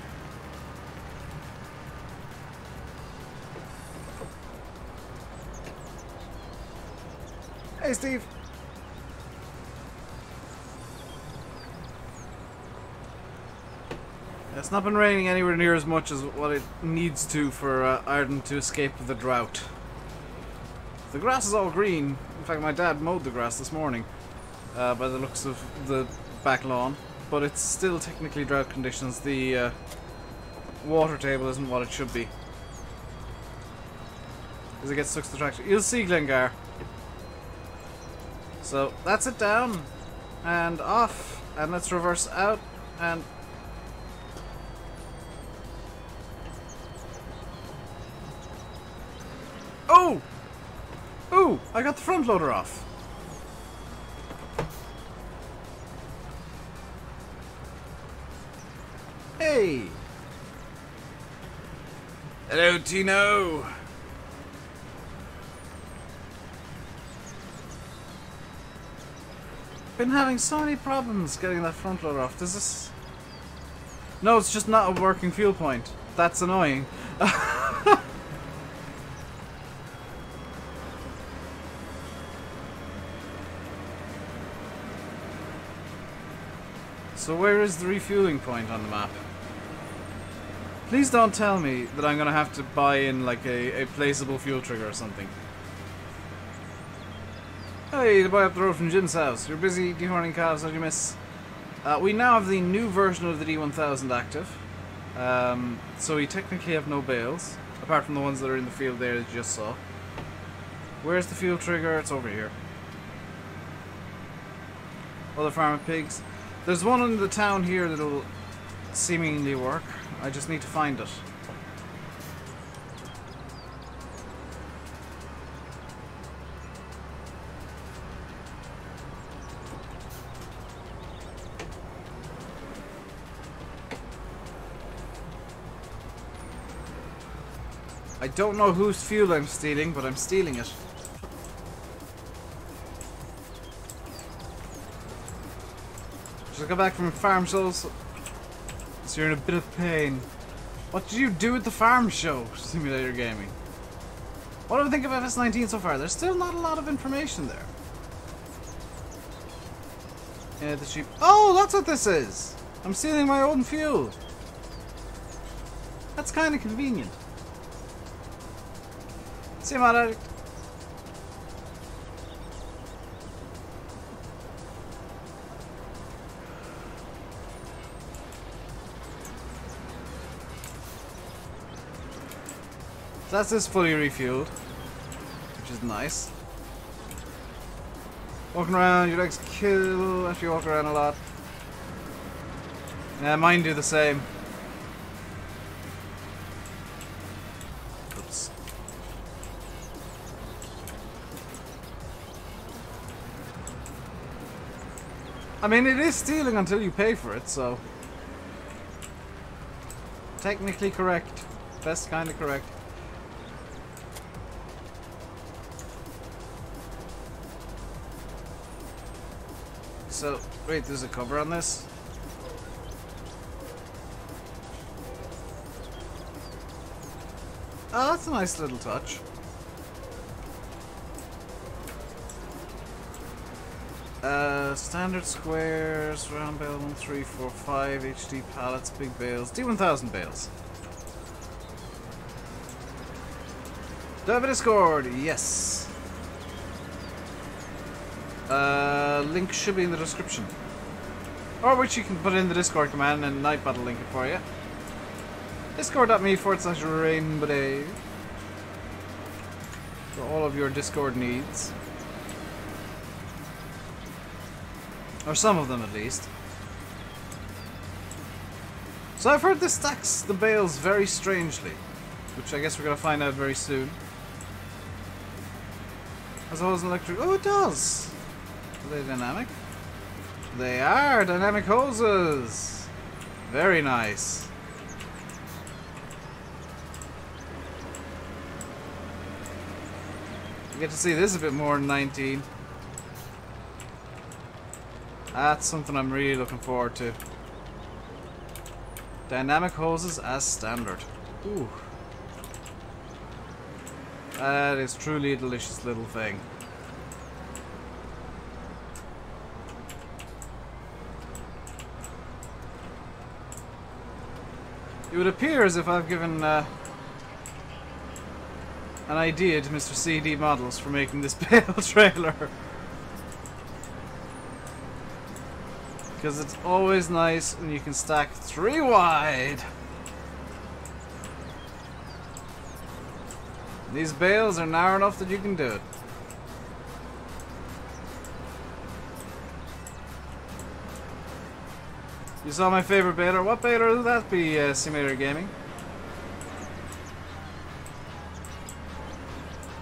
Hey, Steve. It's not been raining anywhere near as much as what it needs to for Ireland to escape the drought. The grass is all green. In fact, my dad mowed the grass this morning by the looks of the back lawn. But it's still technically drought conditions. The water table isn't what it should be. As it gets stuck to the tractor. You'll see, Glengar. So, that's it down. And off. And let's reverse out. And... oh! Ooh! I got the front loader off. Hey! Hello, Tino! Been having so many problems getting that front loader off. Does this... no, it's just not a working fuel point. That's annoying. So where is the refueling point on the map? Please don't tell me that I'm gonna have to buy in like a placeable fuel trigger or something. Hey, the boy up the road from Jin's house. You're busy dehorning calves, how'd you miss? We now have the new version of the D1000 active. So we technically have no bales, apart from the ones that are in the field there that you just saw. Where's the fuel trigger? It's over here. Other farm pigs. There's one in the town here that'll seemingly work. I just need to find it. I don't know whose fuel I'm stealing, but I'm stealing it. Just got back from farm shows, so you're in a bit of pain. What did you do at the farm show, Simulator Gaming? What do I think of FS19 so far? There's still not a lot of information there. Yeah, the sheep. Oh, that's what this is! I'm stealing my own fuel. That's kind of convenient. See you, Mod Addict. That's this fully refueled, which is nice. Walking around, your legs kill after you walk around a lot. Yeah, mine do the same. Oops. I mean, it is stealing until you pay for it, so... Technically correct. Best kind of correct. So, wait, there's a cover on this? Oh, that's a nice little touch. Standard squares, round bale 1, 3, 4, 5, HD pallets, big bales, D1000 bales. Do I have a Discord? Yes. Link should be in the description. Or which you can put in the Discord command and Nightbot will link it for you. Discord.me/RainbowDave for all of your Discord needs. Or some of them at least. So I've heard this stacks the bales very strangely, which I guess we're going to find out very soon. As well as an electric... Oh, it does! Are they dynamic? They are dynamic hoses! Very nice. You get to see this a bit more in 19. That's something I'm really looking forward to. Dynamic hoses as standard. Ooh. That is truly a delicious little thing. It would appear as if I've given an idea to Mr. CD Models for making this bale trailer. Because it's always nice when you can stack 3 wide. These bales are narrow enough that you can do it. You saw my favorite baler. What baler would that be, Simulator Gaming?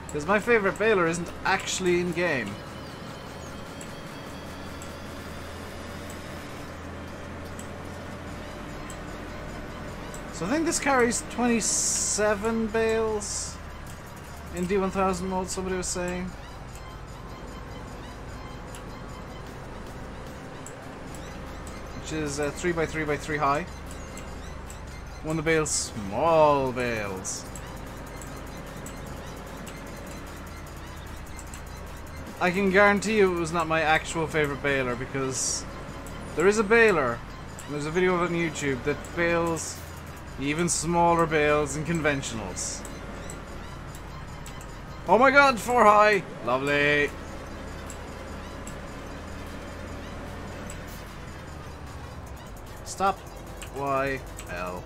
Because my favorite baler isn't actually in game. So I think this carries 27 bales in D1000 mode, somebody was saying. Which is 3x3x3 high. One of the bales, small bales. I can guarantee you it was not my actual favorite baler because there is a baler, and there's a video of it on YouTube that bales even smaller bales and conventionals. Oh my god, 4 high! Lovely! Stop. Y, L.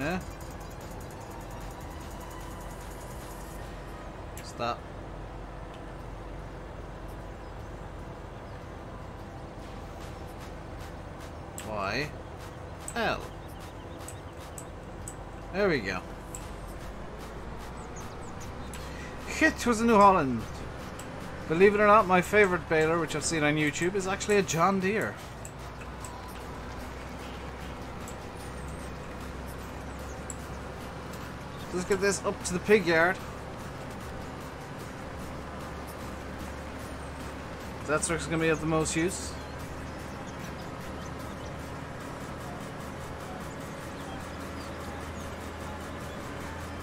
Yeah? Stop. Y, L. There we go. It was a New Holland. Believe it or not, my favorite baler, which I've seen on YouTube, is actually a John Deere. Let's get this up to the pig yard. That's what's going to be of the most use.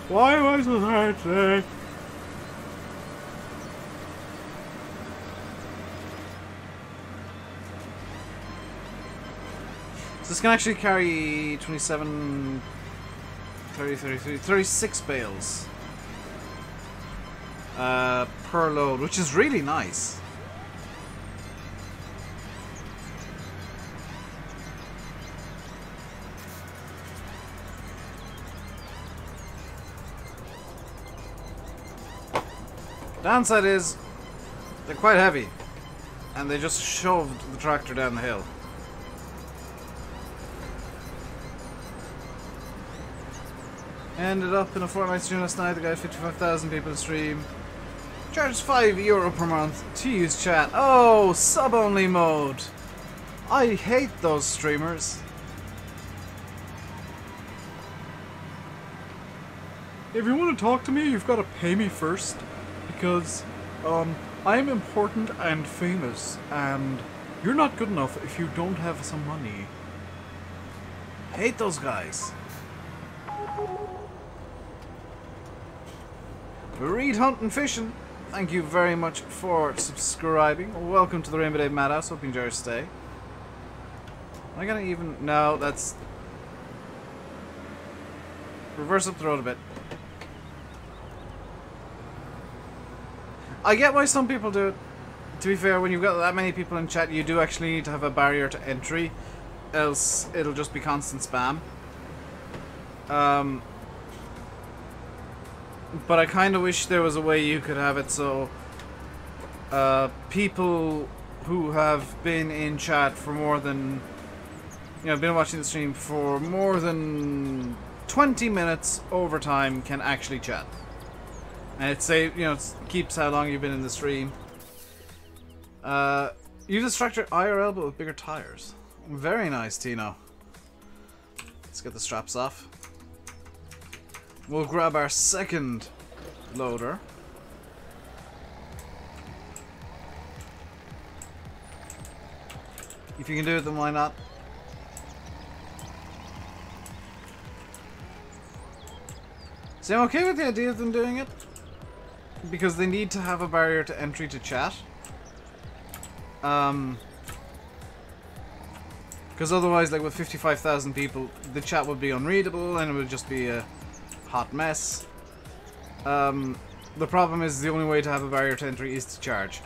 Why was it hard today? So this can actually carry 27, 30, 33, 36 bales per load, which is really nice. Downside is they're quite heavy, and they just shoved the tractor down the hill. Ended up in a Fortnite stream last night. The guy had 55,000 people to stream. Charges €5 per month to use chat. Oh, sub-only mode. I hate those streamers. If you want to talk to me, you've got to pay me first, because I'm important and famous, and you're not good enough if you don't have some money. Hate those guys. Reed Hunt and Fishing, thank you very much for subscribing. Welcome to the RainbowDave Madhouse. Hope you enjoy your stay. Am I gonna even... No, that's... Reverse up the road a bit. I get why some people do it. To be fair, when you've got that many people in chat, you do actually need to have a barrier to entry, else it'll just be constant spam. But I kind of wish there was a way you could have it so people who have been in chat for more than, you know, been watching the stream for more than 20 minutes over time can actually chat. And it say, you know, it keeps how long you've been in the stream. Use this tractor IRL but with bigger tires. Very nice, Tino. Let's get the straps off. We'll grab our second loader. If you can do it, then why not? See, I'm okay with the idea of them doing it, because they need to have a barrier to entry to chat. Because otherwise, like with 55,000 people, the chat would be unreadable and it would just be a hot mess. The problem is the only way to have a barrier to entry is to charge.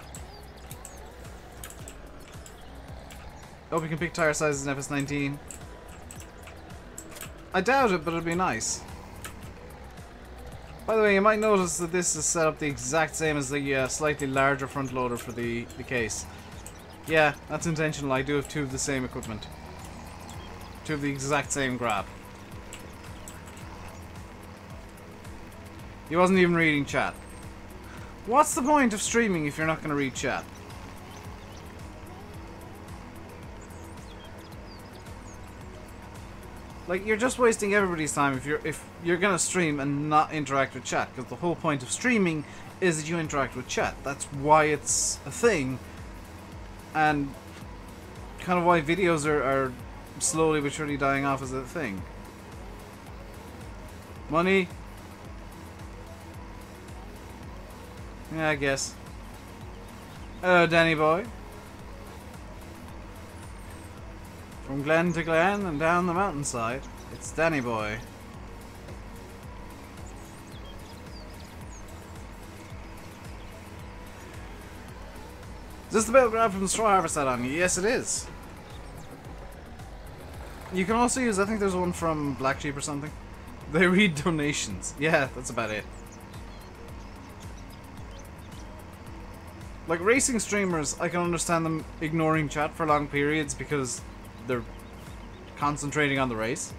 Hope you can pick tire sizes in FS19. I doubt it, but it'd be nice. By the way, you might notice that this is set up the exact same as the slightly larger front loader for the case. Yeah, that's intentional. I do have two of the same equipment. Two of the exact same grab. He wasn't even reading chat. What's the point of streaming if you're not going to read chat? Like, you're just wasting everybody's time if you're gonna stream and not interact with chat, because the whole point of streaming is that you interact with chat. That's why it's a thing, and kind of why videos are slowly but surely dying off as a thing. Money? Yeah, I guess. Danny boy. From glen to glen and down the mountainside, it's Danny boy. Is this the belt grab from the straw harvest add-on? Yes, it is. You can also use, I think there's one from Black Sheep or something. They read donations. Yeah, that's about it. Like, racing streamers, I can understand them ignoring chat for long periods because they're concentrating on the race.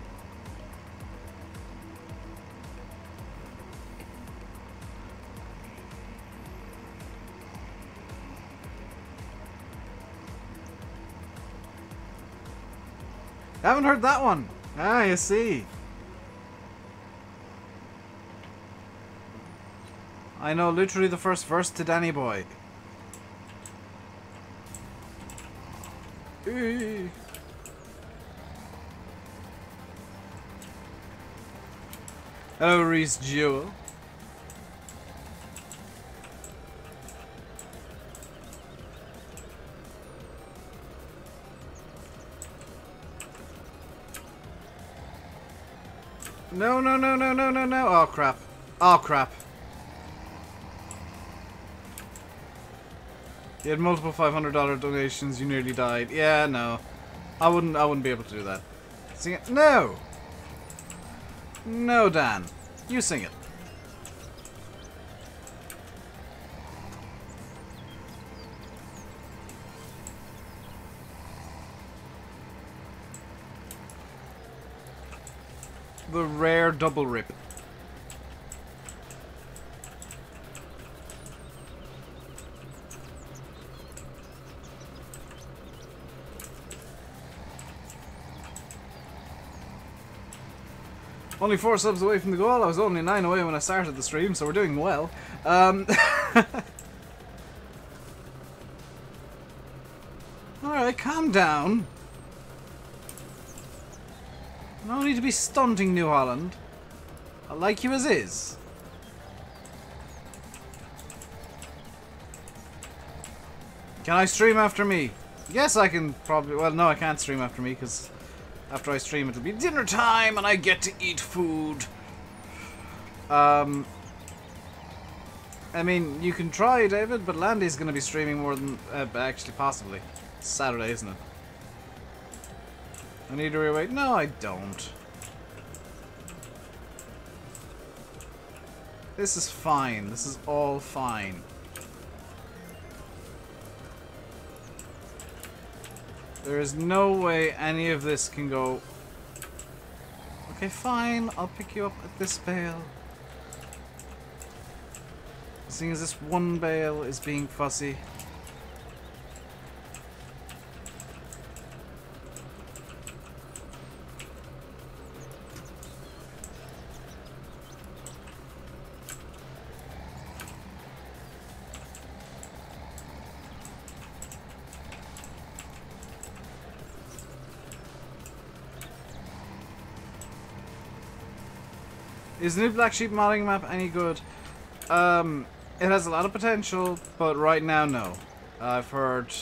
I haven't heard that one. Ah, you see. I know literally the first verse to Danny Boy. Eee. Hello, Reese Jewel. No, no, no, no, no, no, no. Oh, crap. Oh, crap. You had multiple $500 donations, you nearly died. Yeah, no. I wouldn't be able to do that. Sing it. No! No, Dan. You sing it. the rare double rip. Only 4 subs away from the goal. I was only 9 away when I started the stream, so we're doing well. Alright, calm down. No need to be stunting New Holland. I like you as is. Can I stream after me? Yes, I can probably... Well, no, I can't stream after me, because after I stream it'll be dinner time and I get to eat food. I mean, you can try, David, but Landy's going to be streaming more than... actually, possibly. It's Saturday, isn't it? I need to rewait. No, I don't. This is fine. This is all fine. There is no way any of this can go... Okay, fine. I'll pick you up at this bale. Seeing as this one bale is being fussy. Is the new Black Sheep modding map any good? It has a lot of potential, but right now, no. I've heard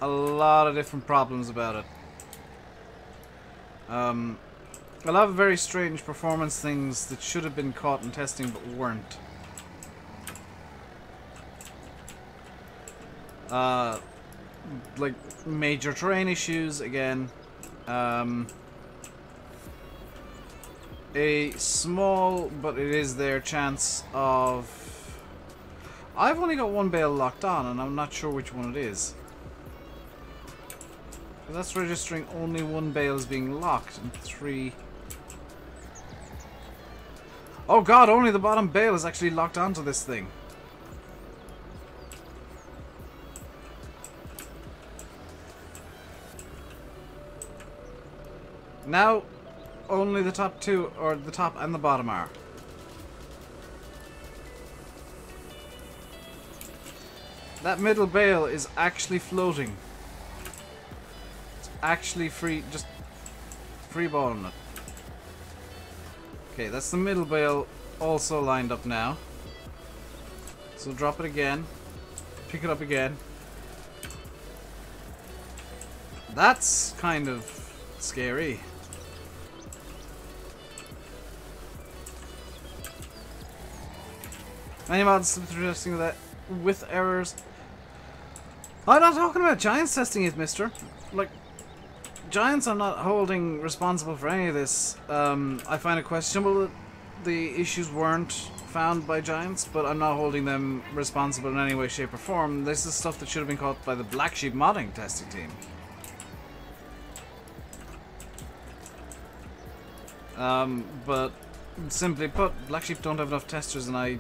a lot of different problems about it. A lot of very strange performance things that should have been caught in testing but weren't. Like major terrain issues again. A small, but it is their chance of... I've only got one bale locked on, and I'm not sure which one it is. That's registering only one bale is being locked, and 3... Oh god, only the bottom bale is actually locked onto this thing. Now... only the top two, or the top and the bottom are. That middle bale is actually floating. It's actually free, just free balling it. Okay, that's the middle bale also lined up now. So drop it again. Pick it up again. That's kind of scary. Many mods suggesting that with errors. I'm not talking about Giants testing it, mister. Like, Giants I'm not holding responsible for any of this. I find it questionable that the issues weren't found by Giants, but I'm not holding them responsible in any way, shape, or form. This is stuff that should have been caught by the Black Sheep modding testing team. But simply put, Black Sheep don't have enough testers, and I...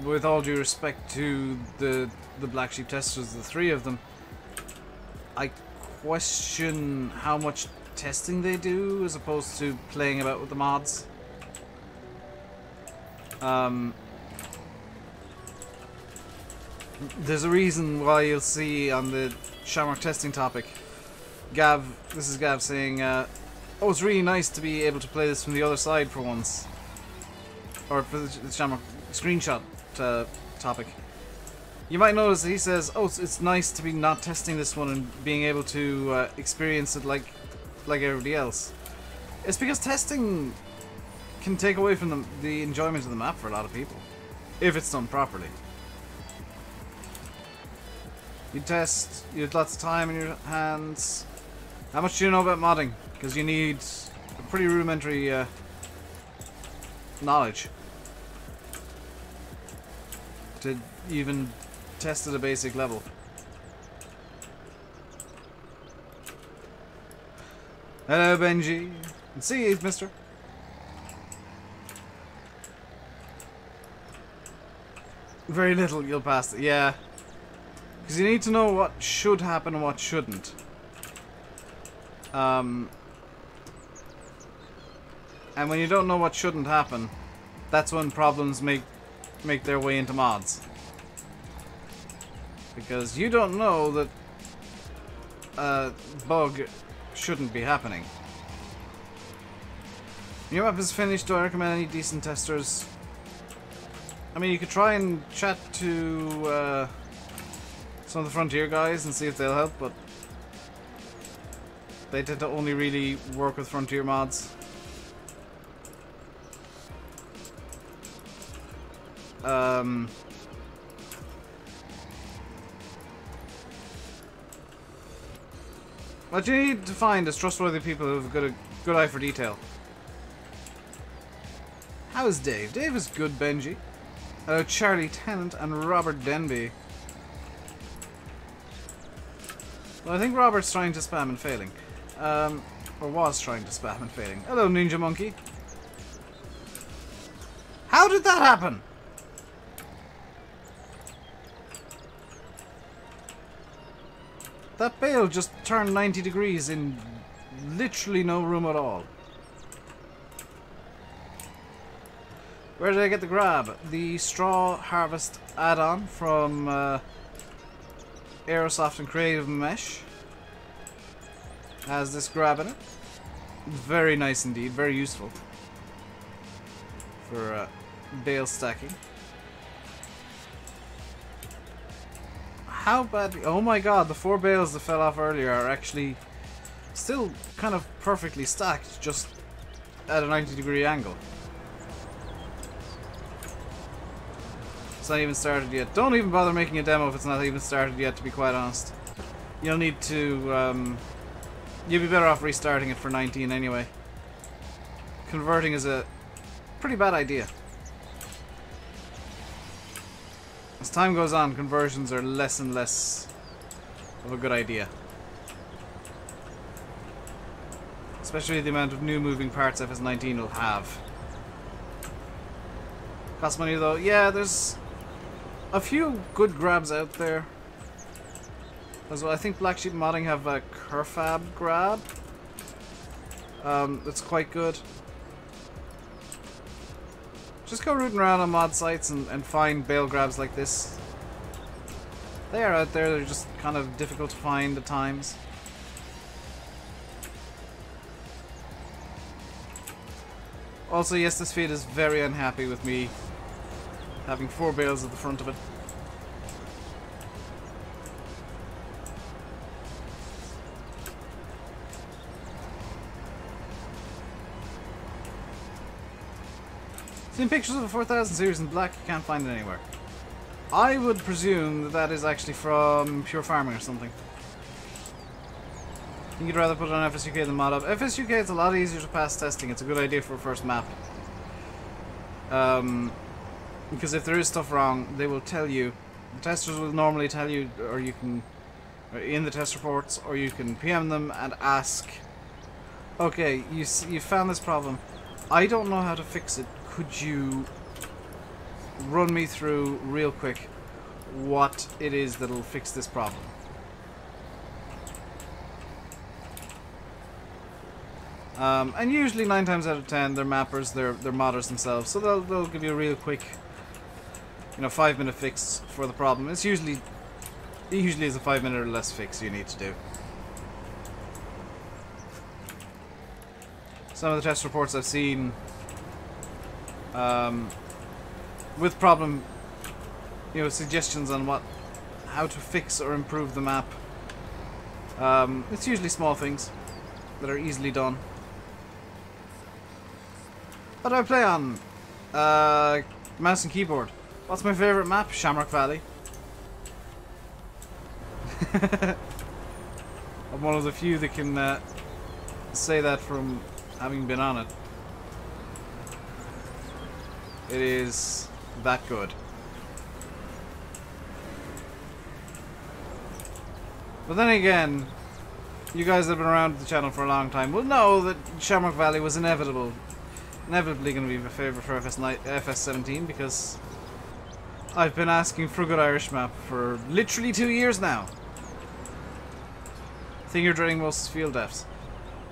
with all due respect to the Black Sheep testers, the 3 of them, I question how much testing they do as opposed to playing about with the mods. There's a reason why you'll see on the Shamrock testing topic, Gav, this is Gav saying, oh, it's really nice to be able to play this from the other side for once. Or for the Shamrock screenshot topic. You might notice that he says, oh, it's nice to be not testing this one and being able to experience it like everybody else. It's because testing can take away from the enjoyment of the map for a lot of people, if it's done properly. You test, you have lots of time in your hands. How much do you know about modding? Because you need a pretty rudimentary knowledge to even test at a basic level. Hello, Benji. See you, mister. Very little you'll pass it. Yeah. Because you need to know what should happen and what shouldn't. And when you don't know what shouldn't happen, that's when problems make their way into mods. Because you don't know that a bug shouldn't be happening. Your map is finished. Do I recommend any decent testers? I mean, you could try and chat to some of the Frontier guys and see if they'll help, but they tend to only really work with Frontier mods. What you need to find is trustworthy people who have got a good eye for detail. How's Dave? Dave is good, Benji. Charlie Tennant and Robert Denby. Well, I think Robert's trying to spam and failing. Or was trying to spam and failing. Hello, Ninja Monkey. How did that happen? That bale just turned 90 degrees in literally no room at all. Where did I get the grab? The Straw Harvest add-on from Aerosoft and Creative Mesh has this grab in it. Very nice indeed, very useful for bale stacking. How badly... Oh my god, the 4 bales that fell off earlier are actually still kind of perfectly stacked, just at a 90-degree angle. It's not even started yet. Don't even bother making a demo if it's not even started yet, to be quite honest. You'll need to... you'll be better off restarting it for 19 anyway. Converting is a pretty bad idea. As time goes on, conversions are less and less of a good idea. Especially the amount of new moving parts FS19 will have. Costs money though. Yeah, there's a few good grabs out there. As well, I think Black Sheep Modding have a Kerfab grab. That's quite good. Just go rooting around on mod sites and find bale grabs like this. They are out there, they're just kind of difficult to find at times. Also, yes, this feed is very unhappy with me having 4 bales at the front of it. Seen pictures of a 4000 series in black, you can't find it anywhere. I would presume that that is actually from Pure Farming or something. I think you'd rather put it on FSUK than mod up. FSUK is a lot easier to pass testing. It's a good idea for a first map. Because if there is stuff wrong, they will tell you. The testers will normally tell you, or you can, in the test reports, or you can PM them and ask, okay, you found this problem. I don't know how to fix it. Could you run me through real quick what it is that'll fix this problem? And usually 9 times out of 10 they're mappers, they're modders themselves, so they'll give you a real quick, 5-minute fix for the problem. It usually is a 5-minute or less fix you need to do. Some of the test reports I've seen with problem, suggestions on how to fix or improve the map. It's usually small things that are easily done. What do I play on? Mouse and keyboard. What's my favorite map? Shamrock Valley. I'm one of the few that can say that from having been on it. It is that good. But then again, you guys that have been around the channel for a long time will know that Shamrock Valley was inevitably going to be my favourite for FS17 because I've been asking for a good Irish map for literally 2 years now. The thing you're dreading most is field deaths.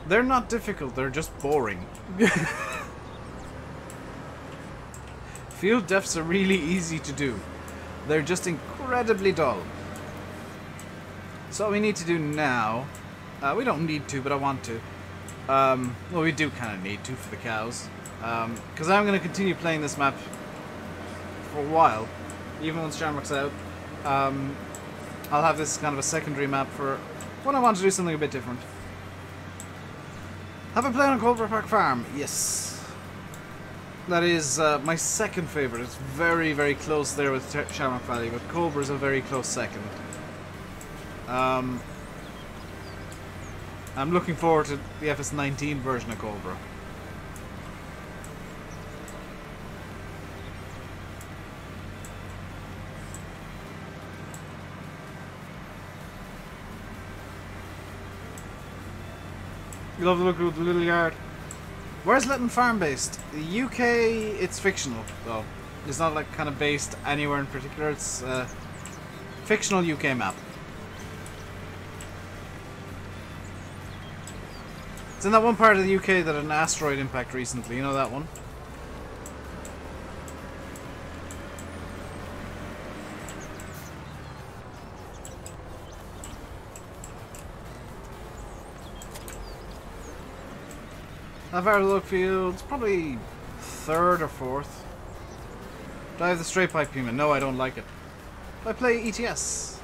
They're not difficult, they're just boring. Field deaths are really easy to do. They're just incredibly dull. So what we need to do now... we don't need to, but I want to. Well, we do kind of need to for the cows. Because I'm going to continue playing this map for a while. Even once Shamrock's out. I'll have this kind of a secondary map for when I want to do something a bit different. Have I played on Gwenddwr Park Farm? Yes. That is my second favourite. It's very, very close there with Shamrock Valley, but Cobra's a very close second. I'm looking forward to the FS19 version of Gwenddwr. You love the look of the little yard. Where's Lytton Farm based? The UK, it's fictional, though. It's not like kind of based anywhere in particular. It's a fictional UK map. It's in that one part of the UK that had an asteroid impact recently. You know that one? That part of the field's probably third or fourth. Do I have the straight pipe Pima? No, I don't like it. Do I play ETS?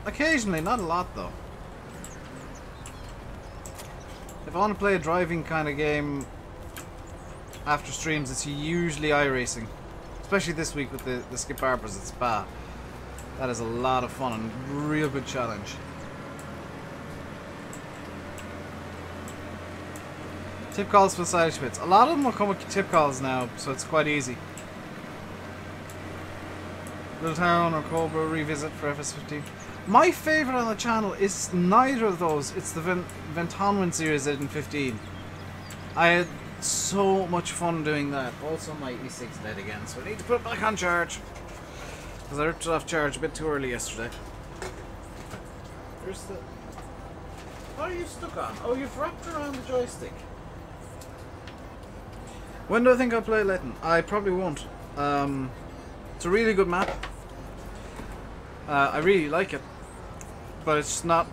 Occasionally, not a lot though. If I want to play a driving kind of game after streams, it's usually iRacing. Especially this week with the Skip Barbers at Spa. That is a lot of fun and real good challenge. Tip calls for the side spits. A lot of them will come with tip calls now, so it's quite easy. Little Town or Cobra revisit for FS15. My favourite on the channel is neither of those. It's the Ventonwin series I did in 15. I had so much fun doing that. Also my E6 dead again, so I need to put it back on charge. Because I ripped it off charge a bit too early yesterday. Where's the... What are you stuck on? Oh, you've wrapped around the joystick. When do I think I'll play Lytton? I probably won't. It's a really good map. I really like it. But it's not...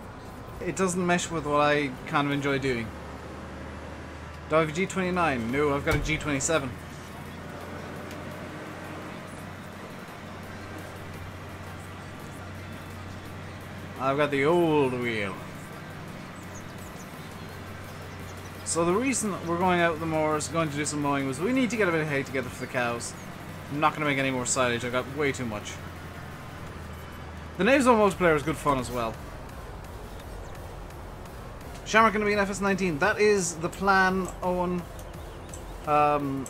It doesn't mesh with what I kind of enjoy doing. Do I have a G29? No, I've got a G27. I've got the old wheel. So the reason we're going out with the moors, going to do some mowing, was we need to get a bit of hay together for the cows. I'm not going to make any more silage, I've got way too much. The Knaves Zone multiplayer is good fun as well. Shamrock going to be in FS19. That is the plan, Owen. But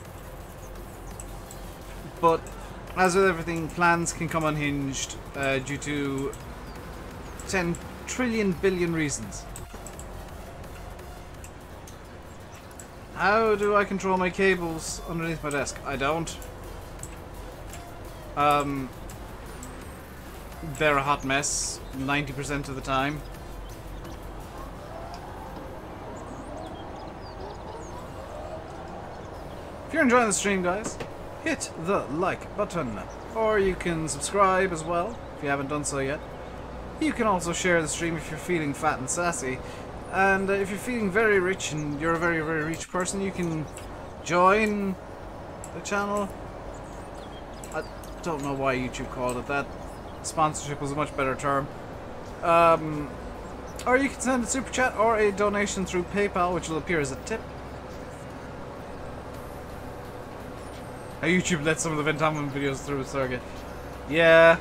as with everything, plans can come unhinged due to 10 trillion billion reasons. How do I control my cables underneath my desk? I don't. They're a hot mess 90% of the time. If you're enjoying the stream, guys, hit the like button. Or you can subscribe as well, if you haven't done so yet. You can also share the stream if you're feeling fat and sassy. And if you're feeling very rich and you're a very, very rich person, you can join the channel. I don't know why YouTube called it that. Sponsorship was a much better term. Or you can send a super chat or a donation through PayPal, which will appear as a tip. How YouTube let some of the Ventomon videos through with Sergey. Yeah.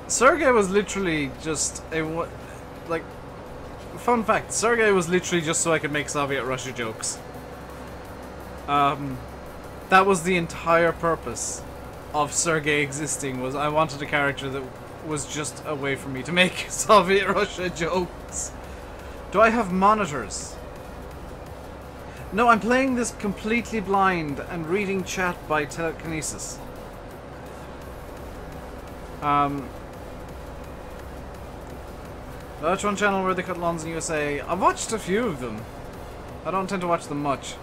Sergey was literally just a... like... Fun fact, Sergey was literally just so I could make Soviet Russia jokes. That was the entire purpose of Sergey existing, was I wanted a character that was just a way for me to make Soviet Russia jokes. Do I have monitors? No, I'm playing this completely blind and reading chat by telekinesis. Watch one channel where they cut lawns in the USA. I've watched a few of them. I don't tend to watch them much.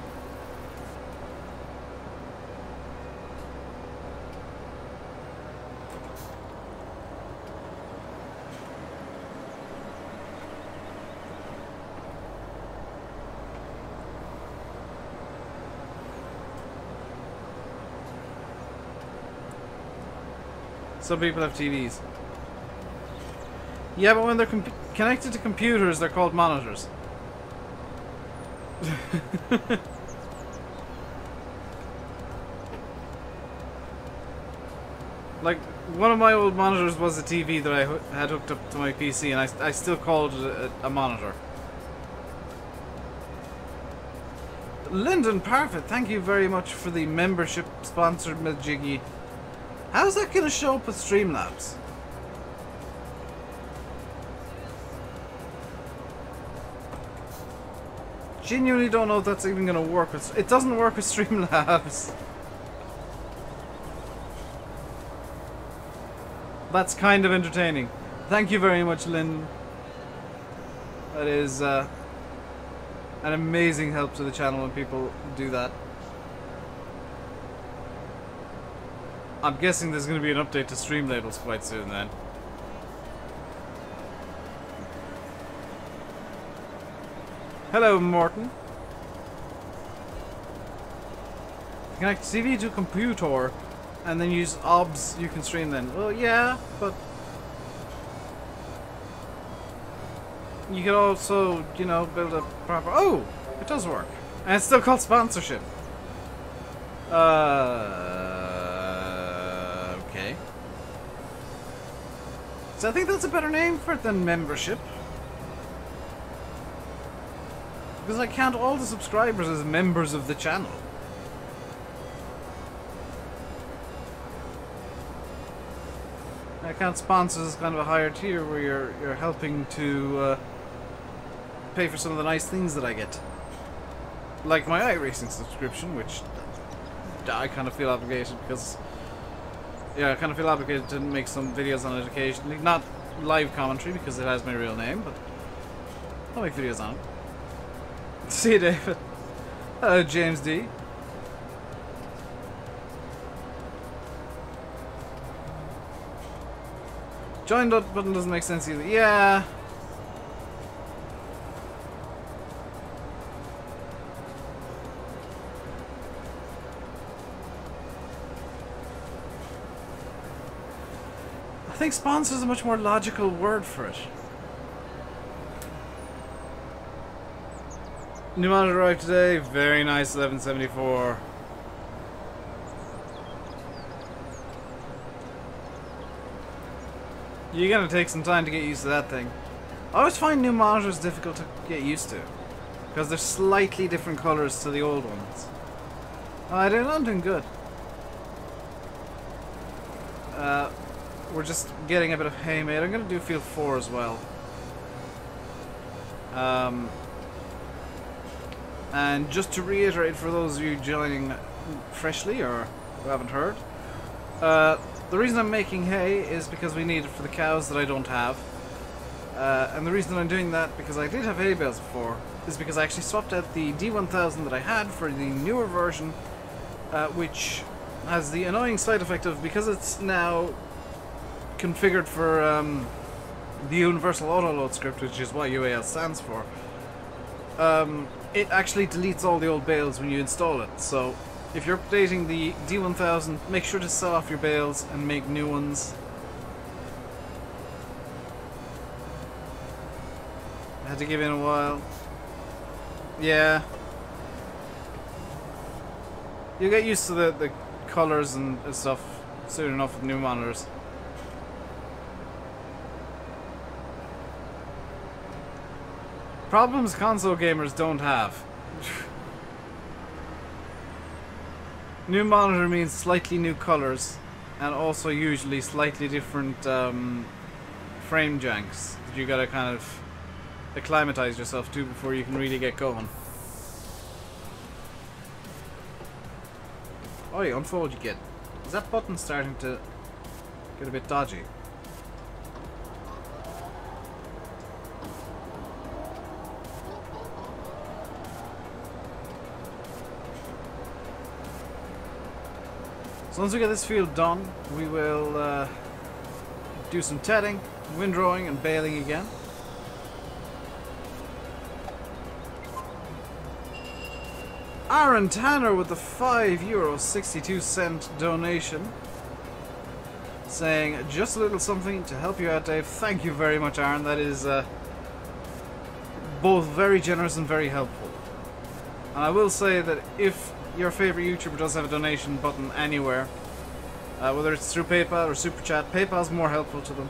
Some people have TVs. Yeah, but when they're connected to computers, they're called monitors. Like, one of my old monitors was a TV that I had hooked up to my PC, and I still called it a monitor. Lyndon Parfit, thank you very much for the membership sponsored Majiggy. How's that going to show up with Streamlabs? Genuinely don't know if that's even going to work with... It doesn't work with Streamlabs. That's kind of entertaining. Thank you very much, Lynn. That is an amazing help to the channel when people do that. I'm guessing there's going to be an update to stream labels quite soon then. Hello, Morton. Connect TV to computer and then use OBS, you can stream then. Well, yeah, but you could also, you know, build a proper... Oh! It does work. And it's still called sponsorship. Okay. So I think that's a better name for it than membership. Because I count all the subscribers as members of the channel. I count sponsors as kind of a higher tier where you're helping to pay for some of the nice things that I get. Like my iRacing subscription, which I kind of feel obligated because... Yeah, I kind of feel obligated to make some videos on it occasionally. Not live commentary because it has my real name, but I'll make videos on it. See you, David. Hello, James D. Join button doesn't make sense either. Yeah. I think sponsor is a much more logical word for it. New monitor arrived today. Very nice, 1174. You're gonna take some time to get used to that thing. I always find new monitors difficult to get used to. Because they're slightly different colors to the old ones. I'm doing good. We're just getting a bit of hay made. I'm gonna do Field 4 as well. And just to reiterate for those of you joining freshly or who haven't heard, the reason I'm making hay is because we need it for the cows that I don't have. And the reason I'm doing that, because I did have hay bales before, is because I actually swapped out the D1000 that I had for the newer version, which has the annoying side effect of, because it's now configured for the Universal Autoload script, which is what UAL stands for, it actually deletes all the old bales when you install it. So if you're updating the D1000, make sure to sell off your bales and make new ones. I had to give in a while. Yeah. You'll get used to the colors and stuff soon enough with new monitors. Problems console gamers don't have. New monitor means slightly new colors. and also usually slightly different frame janks that you gotta kind of acclimatize yourself to before you can really get going. Oh, you unfold, you get. Is that button starting to get a bit dodgy? So once we get this field done, we will do some tedding, windrowing, and baling again. Aaron Tanner with the €5.62 donation, saying just a little something to help you out, Dave. Thank you very much, Aaron. That is both very generous and very helpful. And I will say that if your favorite YouTuber does have a donation button anywhere, whether it's through PayPal or Super Chat, PayPal's more helpful to them.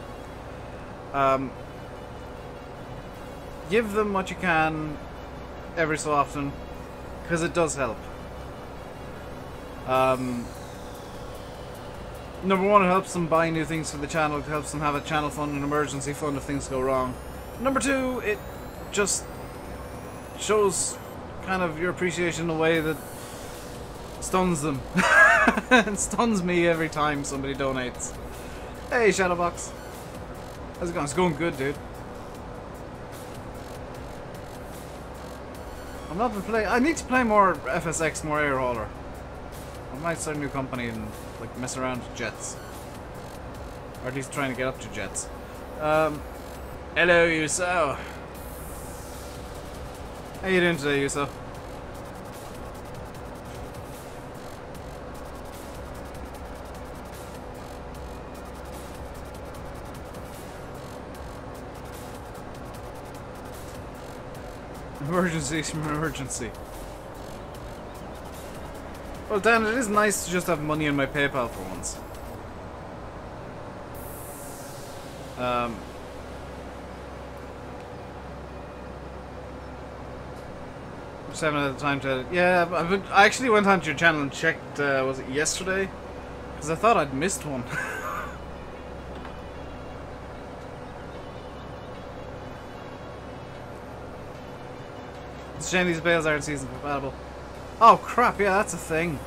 Give them what you can every so often, because it does help. Number one, it helps them buy new things for the channel. It helps them have a channel fund, an emergency fund if things go wrong. Number two, it just shows kind of your appreciation in a way that stuns them. And stuns me every time somebody donates. Hey, Shadowbox. How's it going? It's going good, dude. I'm not been playing. I need to play more FSX, more Air Hauler. I might start a new company and like mess around with jets, or at least trying to get up to jets. Hello, Yuso. How you doing today, Yuso? Emergency from emergency. Well, Dan, it is nice to just have money in my PayPal for once. Just haven't had the time to... Yeah, I actually went onto your channel and checked, was it yesterday? Because I thought I'd missed one. It's a shame these bales aren't season compatible. Oh crap, yeah, that's a thing.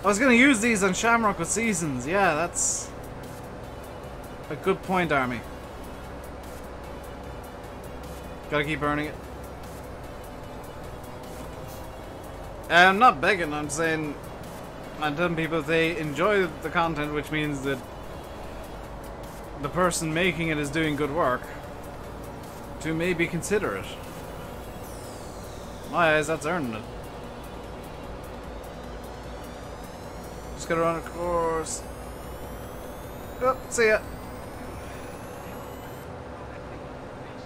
I was gonna use these on Shamrock with seasons. Yeah, that's a good point, Army. Gotta keep earning it. I'm not begging, I'm saying, I'm telling people if they enjoy the content, which means that the person making it is doing good work, to maybe consider it. In my eyes, that's earning it. Just gotta run a course. Oh, see ya.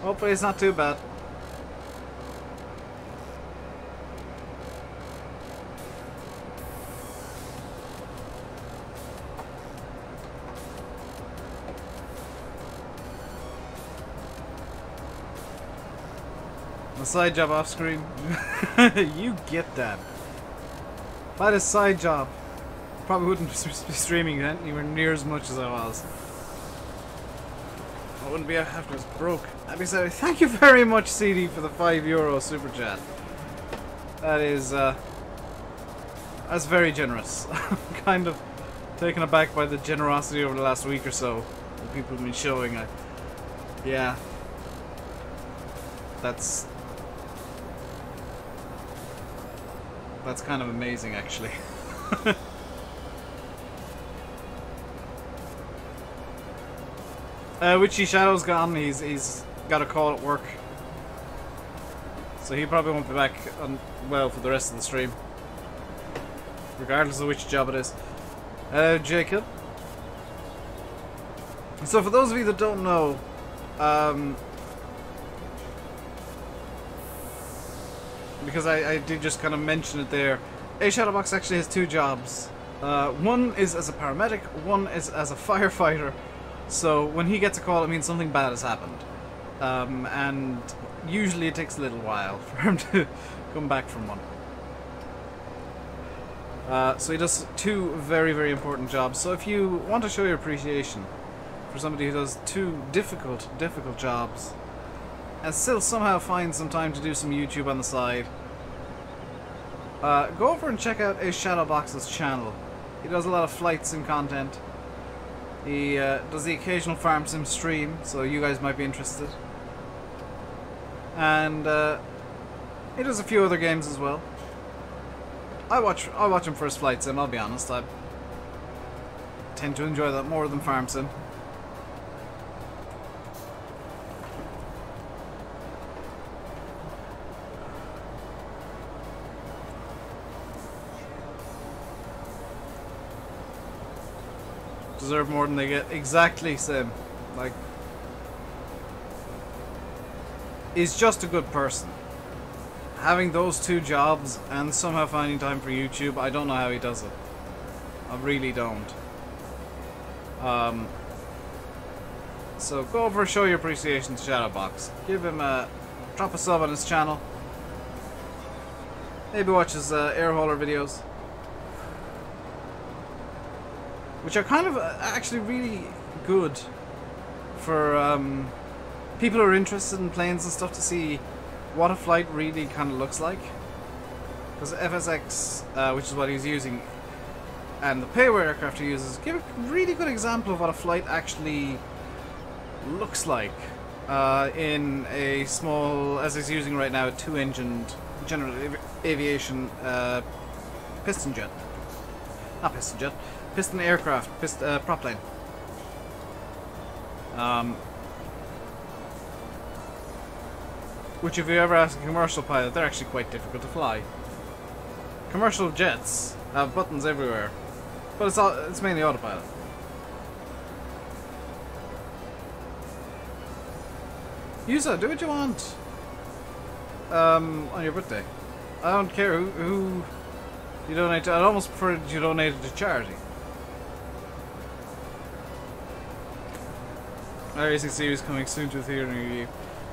Hopefully it's not too bad. A side job off screen. You get that. If I had a side job, probably wouldn't be streaming anywhere near as much as I was. I wouldn't be after it's broke. I'd be sorry. Thank you very much, CD, for the €5 super chat. That is, that's very generous. I'm kind of taken aback by the generosity over the last week or so that people have been showing. Yeah. That's kind of amazing, actually. Witchy Shadow's gone. He's got a call at work, so he probably won't be back well for the rest of the stream, regardless of which job it is. Jacob. So for those of you that don't know, because I did just kind of mention it there, A Shadowbox actually has two jobs. One is as a paramedic, one is as a firefighter. So when he gets a call, it means something bad has happened. And usually it takes a little while for him to come back from one. So he does two very, very important jobs. So if you want to show your appreciation for somebody who does two difficult jobs and still somehow finds some time to do some YouTube on the side, go over and check out Shadowbox's channel. He does a lot of flight sim content. He does the occasional farm sim stream, so you guys might be interested. And he does a few other games as well. I watch him for his flight sim, I'll be honest. I tend to enjoy that more than farm sim. Deserve more than they get. Exactly, Sim. Like, he's just a good person. Having those two jobs and somehow finding time for YouTube, I don't know how he does it. I really don't. So go over, show your appreciation to Shadowbox. Give him a drop a sub on his channel. Maybe watch his air hauler videos, which are kind of actually really good for people who are interested in planes and stuff to see what a flight really kind of looks like. Because FSX, which is what he's using, and the payload aircraft he uses, give a really good example of what a flight actually looks like in a small, as he's using right now, a two-engined general aviation piston jet. Not piston jet. Piston aircraft, prop plane. Which, if you ever ask a commercial pilot, they're actually quite difficult to fly. Commercial jets have buttons everywhere, but it's mainly autopilot. Yusa, do what you want on your birthday. I don't care who you donate to. I'd almost prefer that you donate it to charity. iRacing series coming soon to a theater near you.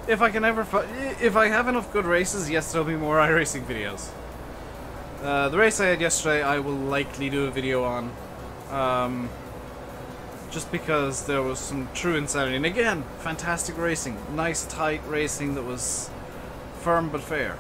If I have enough good races, yes, there'll be more iRacing videos. The race I had yesterday, I will likely do a video on. Just because there was some true insanity. And again, fantastic racing. Nice, tight racing that was firm but fair.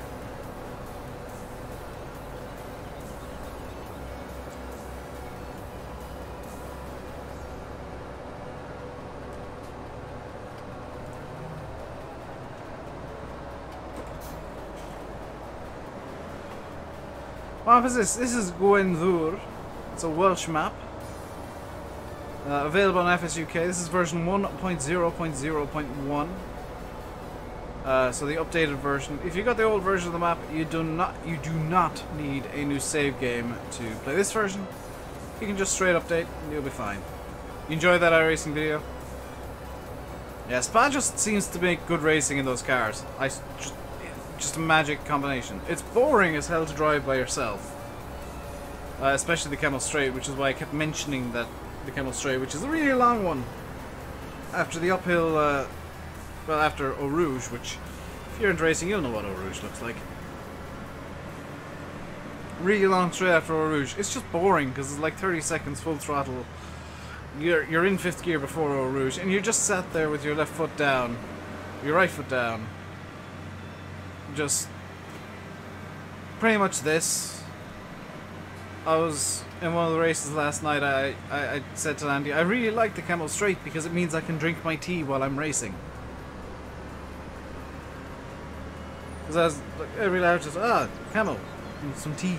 What map is this? This is Gwenddwr. It's a Welsh map. Available on FSUK. This is version 1.0.0.1. So the updated version. If you got the old version of the map, you do not need a new save game to play this version. You can just straight update and you'll be fine. You enjoyed that iRacing video? Yeah, Spa just seems to make good racing in those cars. Just a magic combination. It's boring as hell to drive by yourself. Especially the Camel Straight, which is why I kept mentioning that the Camel Straight, which is a really long one. After the uphill, well, after Eau Rouge, which, if you're into racing, you'll know what Eau Rouge looks like. Really long straight after Eau Rouge. It's just boring, because it's like 30 seconds full throttle. You're in 5th gear before Eau Rouge, and you're just sat there with your left foot down, your right foot down. Just pretty much this. I was in one of the races last night. I said to Andy, I really like the Camel Straight because it means I can drink my tea while I'm racing. Because I was like, every hour just Camel, some tea.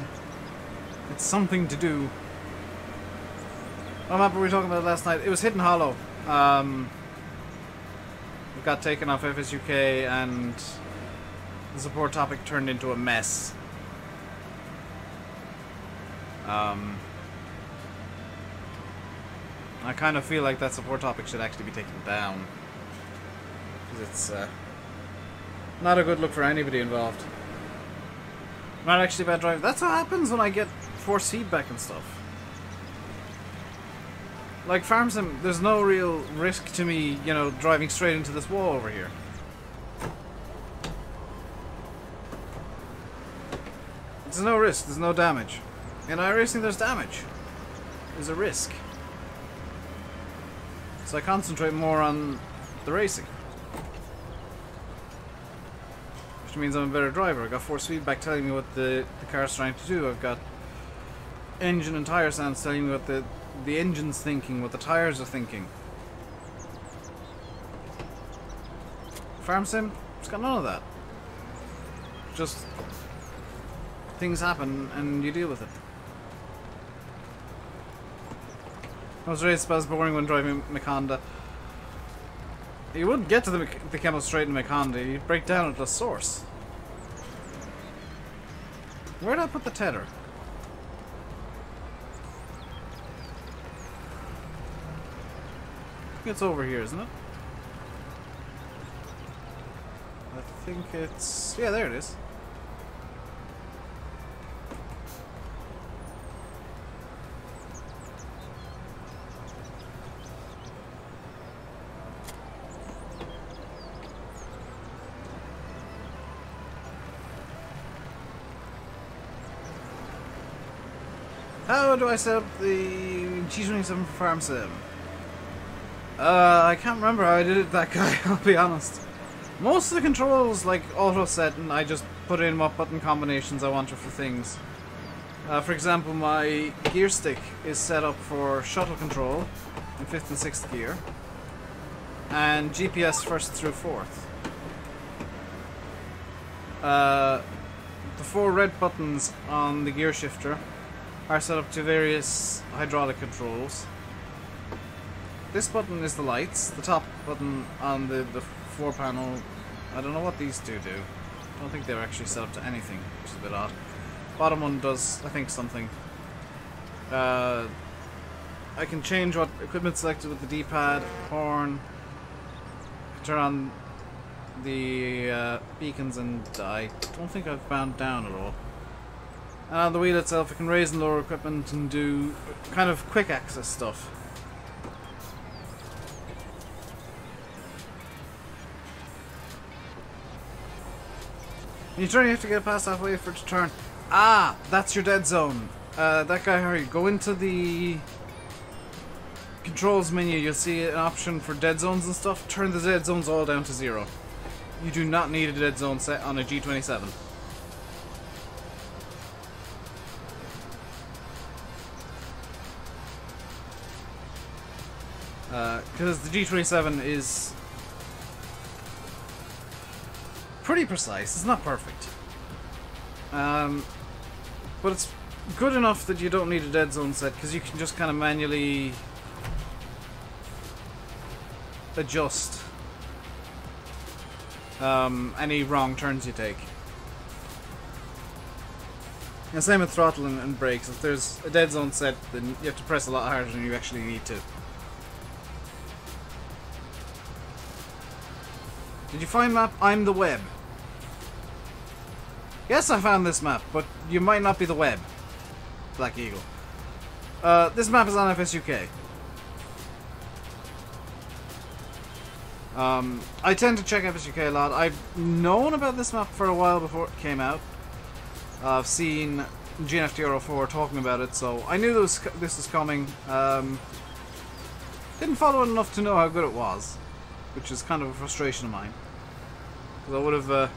It's something to do. What map were we talking about last night? It was Hidden Hollow. It got taken off FSUK and the support topic turned into a mess. I kind of feel like that support topic should actually be taken down. Because it's not a good look for anybody involved. Not actually bad driving. That's what happens when I get force feedback and stuff. Like Farm Sim, there's no real risk to me, you know, driving straight into this wall over here. There's no risk, there's no damage. In iRacing, there's damage. There's a risk. So I concentrate more on the racing. Which means I'm a better driver. I've got force feedback telling me what the car's trying to do. I've got engine and tyre sounds telling me what the engine's thinking, what the tyres are thinking. Farm sim, it's got none of that. Just things happen and you deal with it. I was raised as boring when driving Maconda. You wouldn't get to the Camel Straight in Maconda, you'd break down at the source. Where did I put the tether? I think it's over here, isn't it? I think it's... yeah, there it is. How do I set up the G27 for Farm Sim? I can't remember how I did it, that guy, I'll be honest. Most of the controls, like auto set, and I just put in what button combinations I wanted for things. For example, my gear stick is set up for shuttle control in 5th and 6th gear, and GPS 1st through 4th. The 4 red buttons on the gear shifter are set up to various hydraulic controls. This button is the lights. The top button on the 4 panel, I don't know what these two do. I don't think they're actually set up to anything, which is a bit odd. Bottom one does, I think, something. I can change what equipment selected with the D-pad, horn, turn on the beacons, and I don't think I've bound down at all. And on the wheel itself, I can raise and lower equipment and do kind of quick access stuff. When you turn, you have to get past halfway for it to turn. Ah, that's your dead zone. That guy, hurry. Go into the controls menu. You'll see an option for dead zones and stuff. Turn the dead zones all down to 0. You do not need a dead zone set on a G27. Because the G27 is pretty precise. It's not perfect. But it's good enough that you don't need a dead zone set, because you can just kind of manually adjust any wrong turns you take. And same with throttle and brakes. If there's a dead zone set, then you have to press a lot harder than you actually need to. Did you find map? I'm the web. Yes, I found this map, but you might not be the web, Black Eagle. This map is on FSUK. I tend to check FSUK a lot. I've known about this map for a while before it came out. I've seen GNFTR04 talking about it, so I knew this was coming. Didn't follow it enough to know how good it was, which is kind of a frustration of mine. Because I would have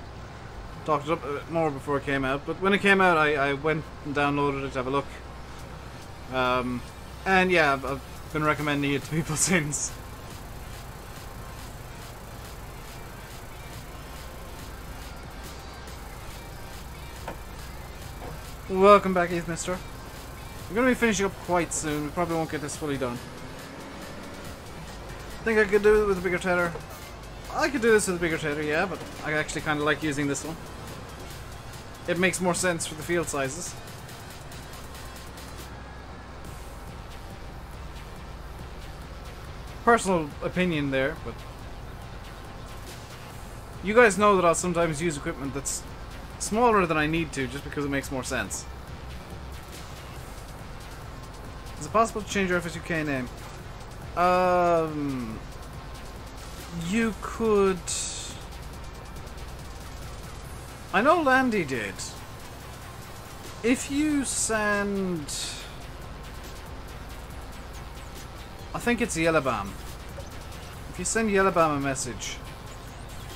talked it up a bit more before it came out. But when it came out, I went and downloaded it to have a look. And yeah, I've been recommending it to people since. Welcome back, Heath Mister. We're going to be finishing up quite soon. We probably won't get this fully done. Think I could do it with a bigger tether? I could do this with a bigger tether, yeah, but I actually kind of like using this one. It makes more sense for the field sizes. Personal opinion there, but you guys know that I'll sometimes use equipment that's smaller than I need to, just because it makes more sense. Is it possible to change your FSUK name? You could... I know Landy did. If you send... I think it's Yellowbam. If you send Yellowbam a message,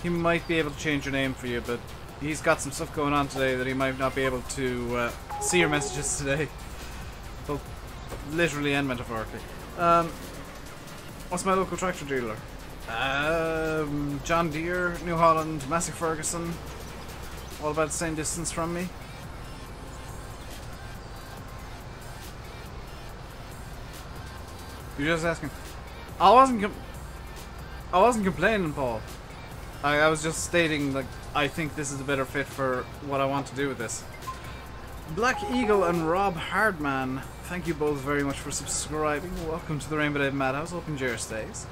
he might be able to change your name for you, but he's got some stuff going on today that he might not be able to see your messages today. Both literally and metaphorically. What's my local tractor dealer? John Deere, New Holland, Massey Ferguson. All about the same distance from me. You're just asking. I wasn't complaining, Paul. I was just stating, like, I think this is a better fit for what I want to do with this. Black Eagle and Rob Hardman, thank you both very much for subscribing. Welcome to the RainbowDave Madhouse. Hope you enjoy your stays.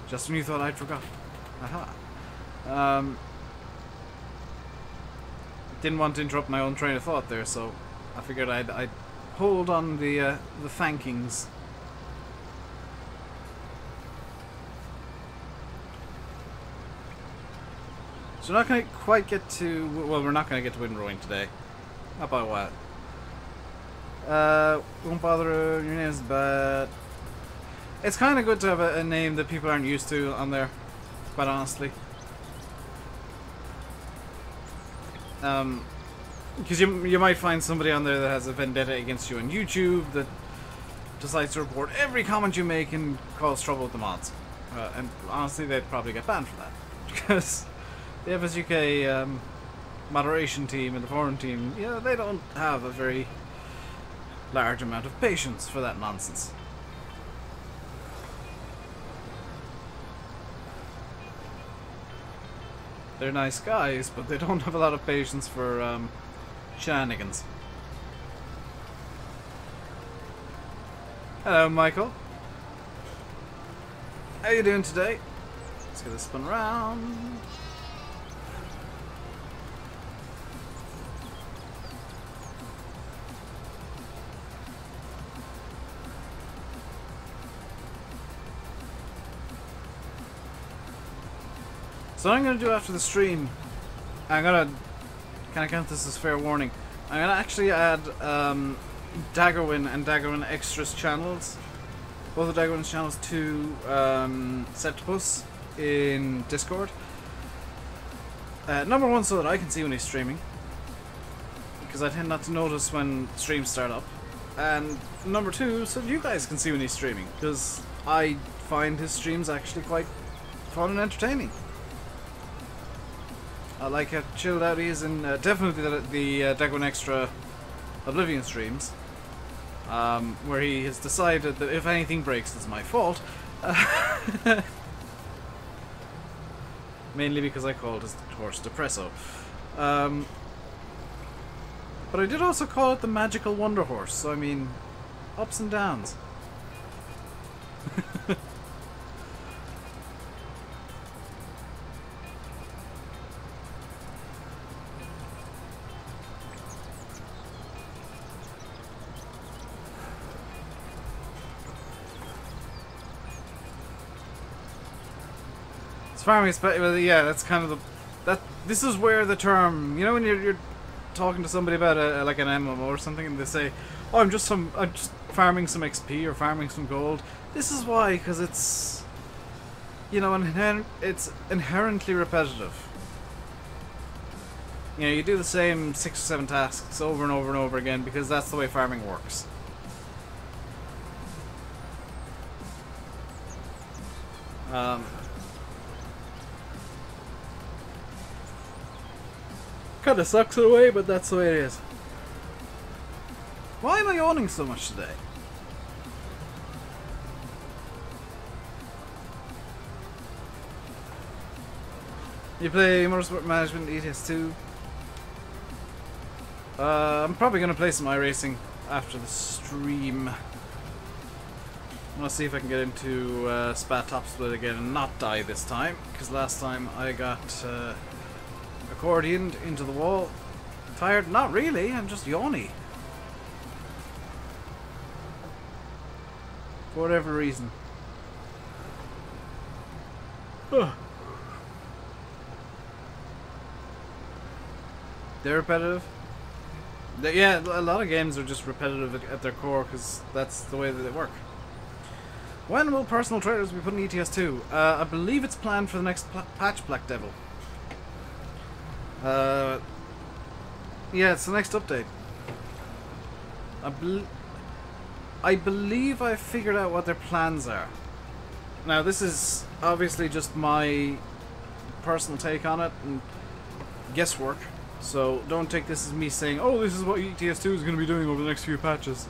Just when you thought I'd forgotten. Aha. Didn't want to interrupt my own train of thought there, so I figured I'd hold on the thankings. So we're not going to quite get to... Well, we're not going to get to windrowing today. Not by what? Won't bother, your name's bad. It's kind of good to have a name that people aren't used to on there, quite honestly. Because you might find somebody on there that has a vendetta against you on YouTube that decides to report every comment you make and cause trouble with the mods. And honestly, they'd probably get banned for that. Because the FSUK moderation team and the forum team, yeah, they don't have a very large amount of patience for that nonsense. They're nice guys, but they don't have a lot of patience for shenanigans. Hello, Michael. How you doing today? Let's get this spun around. So what I'm going to do after the stream, I'm going to kind of count this as fair warning. I'm going to actually add Daggerwin and Daggerwin Extras channels, both of Daggerwin's channels, to Septipus in Discord. Number one, so that I can see when he's streaming, because I tend not to notice when streams start up. And number two, so that you guys can see when he's streaming, because I find his streams actually quite fun and entertaining. I like how chilled out he is, and definitely the Daggerwin Extra Oblivion streams, where he has decided that if anything breaks, it's my fault. Mainly because I called his horse Depresso. But I did also call it the Magical Wonder Horse, so I mean, ups and downs. Farming, well, yeah, that's kind of this is where the term, you know, when you're talking to somebody about like an MMO or something, and they say, "Oh, I'm just farming some XP or farming some gold." This is why, because it's, you know, it's inherently repetitive. You know, you do the same 6 or 7 tasks over and over and over again because that's the way farming works. Kinda sucks in a way, but that's the way it is. Why am I yawning so much today? You play Motorsport Management ETS2? I'm probably gonna play some iRacing after the stream. I'm gonna see if I can get into Spa Top Split again and not die this time, because last time I got accordioned into the wall. Tired? Not really, I'm just yawny. For whatever reason. Ugh. They're repetitive? Yeah, a lot of games are just repetitive at their core because that's the way that they work. When will personal trailers be put in ETS 2? I believe it's planned for the next patch, Black Devil. Yeah, it's the next update. I believe I figured out what their plans are. Now, this is obviously just my personal take on it and guesswork. So don't take this as me saying, oh, this is what ETS2 is going to be doing over the next few patches.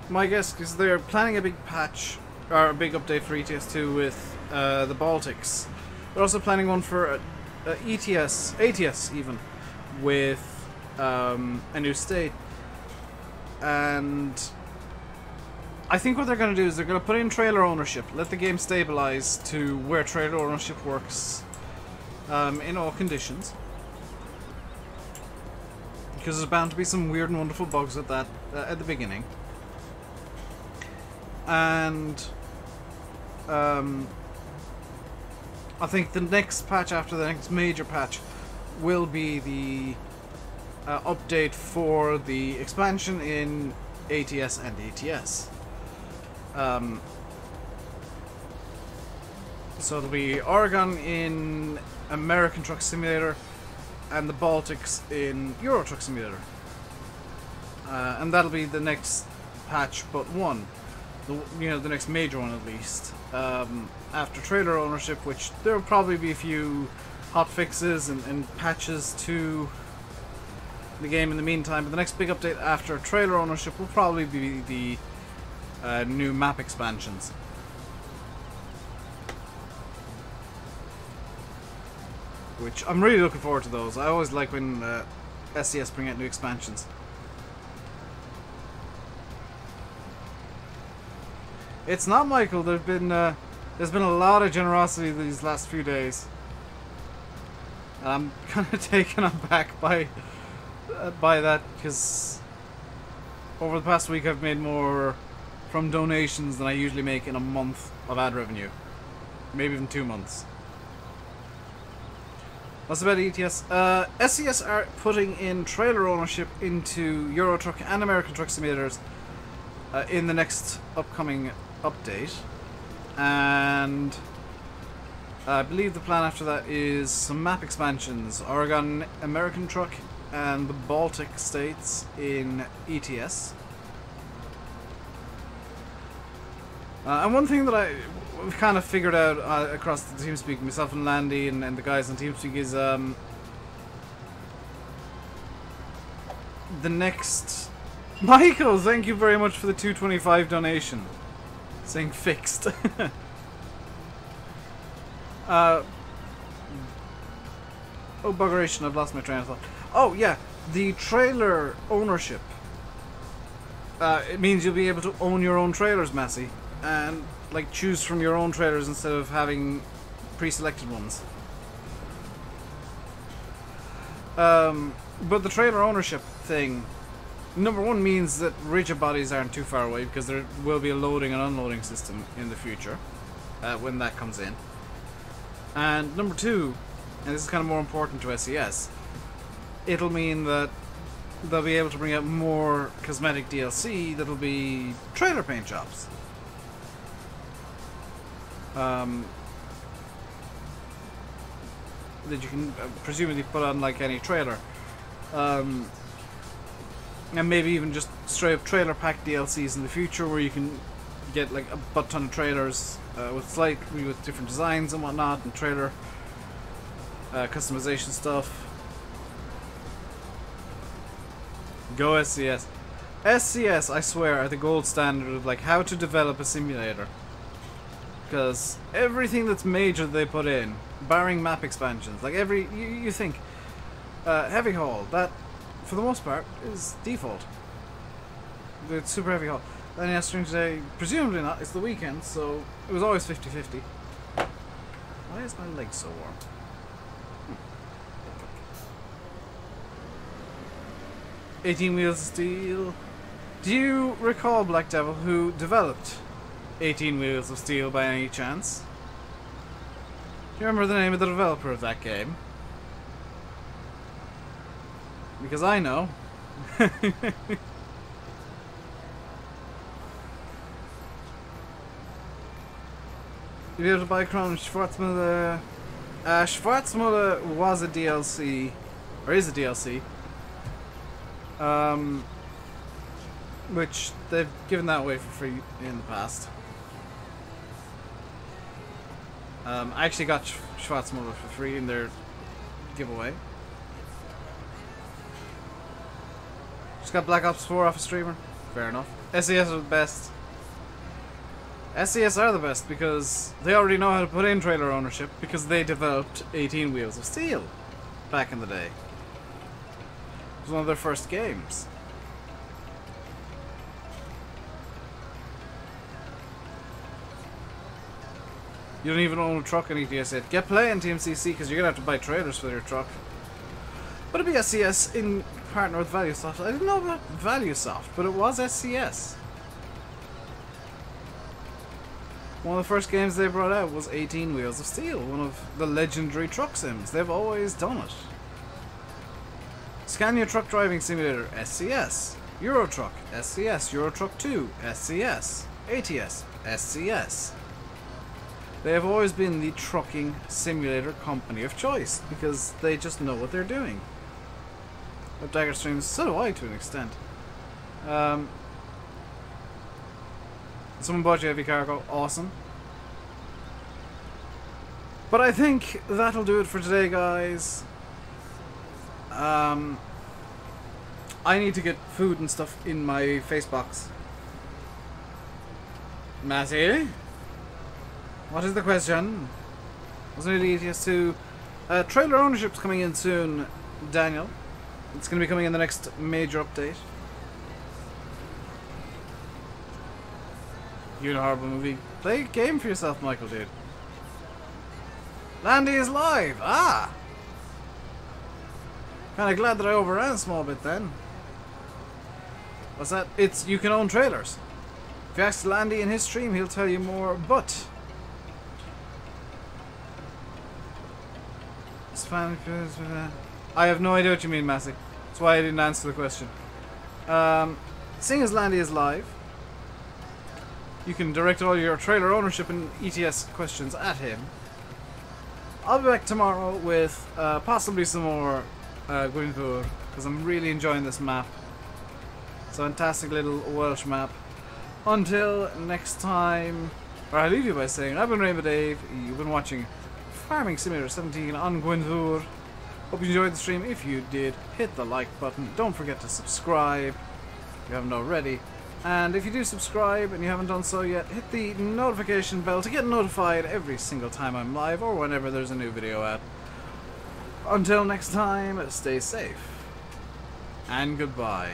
My guess is they're planning a big patch, or a big update for ETS2 with the Baltics. They're also planning one for ATS even, with a new state. And I think what they're going to do is they're going to put in trailer ownership, let the game stabilize to where trailer ownership works in all conditions. Because there's bound to be some weird and wonderful bugs with that at the beginning. And I think the next patch after the next major patch will be the update for the expansion in ATS and ATS. So it'll be Oregon in American Truck Simulator and the Baltics in Euro Truck Simulator. And that'll be the next patch but one. The next major one at least. After trailer ownership, which there will probably be a few hot fixes and patches to the game in the meantime, but the next big update after trailer ownership will probably be the new map expansions. Which I'm really looking forward to those. I always like when SCS bring out new expansions. It's not, Michael. There's been a lot of generosity these last few days. I'm kind of taken aback by that, because over the past week I've made more from donations than I usually make in a month of ad revenue. Maybe even 2 months. What's about ETS? SCS are putting in trailer ownership into Euro Truck and American Truck Simulators in the next upcoming update. And I believe the plan after that is some map expansions. Oregon, American Truck, and the Baltic states in ETS. And one thing that I've kind of figured out across the TeamSpeak, myself and Landy and the guys on TeamSpeak, is the next... Michael, thank you very much for the $2.25 donation. Saying fixed. Oh, buggeration, I've lost my train of thought. Oh, yeah, the trailer ownership. It means you'll be able to own your own trailers, Massey. And, like, choose from your own trailers instead of having pre-selected ones. But the trailer ownership thing, number one, means that rigid bodies aren't too far away, because there will be a loading and unloading system in the future when that comes in. And number two, and this is kind of more important to SES, it'll mean that they'll be able to bring out more cosmetic DLC that'll be trailer paint jobs. That you can presumably put on like any trailer. And maybe even just straight up trailer pack DLCs in the future, where you can get like a butt ton of trailers with different designs and whatnot, and trailer customization stuff. Go SCS. SCS, I swear, are the gold standard of like how to develop a simulator. Because everything that's major they put in, barring map expansions, like you think heavy haul, that for the most part is default. It's super heavy haul. Then yesterday today, presumably not, it's the weekend, so it was always 50-50. Why is my leg so warm? 18 Wheels of Steel. Do you recall, Black Devil, who developed 18 Wheels of Steel by any chance? Do you remember the name of the developer of that game? Because I know. You'll be able to buy Crown Schwarzmuller. Schwarzmuller was a DLC, or is a DLC. Which they've given that away for free in the past. I actually got Schwarzmuller for free in their giveaway. Just got Black Ops 4 off a streamer. Fair enough. SES are the best. SES are the best because they already know how to put in trailer ownership because they developed 18 Wheels of Steel back in the day. It was one of their first games. You don't even own a truck in ETS yet. Get playing TMCC because you're going to have to buy trailers for your truck. But it'd be SCS in partner with ValueSoft. I didn't know about ValueSoft, but it was SCS. One of the first games they brought out was 18 Wheels of Steel, one of the legendary truck sims. They've always done it. Scania Truck Driving Simulator, SCS. Euro Truck, SCS. Euro Truck 2, SCS. ATS, SCS. They have always been the trucking simulator company of choice because they just know what they're doing. Dagger streams, so do I to an extent. Someone bought you heavy cargo, awesome. But I think that'll do it for today, guys. I need to get food and stuff in my face box. Matty? What is the question? Wasn't it ETS2? Trailer ownership's coming in soon, Daniel. It's going to be coming in the next major update. You're in a horrible movie. Play a game for yourself, Michael, dude. Landy is live! Ah! Kinda glad that I overran a small bit then. What's that? It's you can own trailers. If you ask Landy in his stream, he'll tell you more, but... I have no idea what you mean, Massey. That's why I didn't answer the question. Seeing as Landy is live, you can direct all your trailer ownership and ETS questions at him. I'll be back tomorrow with possibly some more Gwenddwr, because I'm really enjoying this map. It's a fantastic little Welsh map. Until next time, or I leave you by saying, I've been RainbowDave, you've been watching Farming Simulator 17 on Gwenddwr. Hope you enjoyed the stream. If you did, hit the like button. Don't forget to subscribe if you haven't already. And if you do subscribe and you haven't done so yet, hit the notification bell to get notified every single time I'm live or whenever there's a new video out. Until next time, stay safe. And goodbye.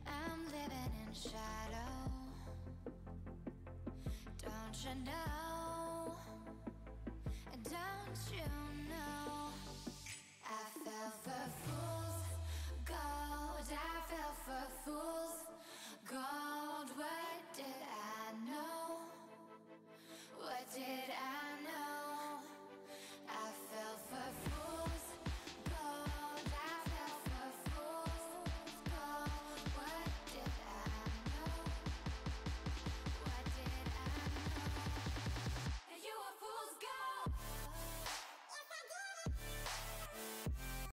I'm living in shadow. Don't you know?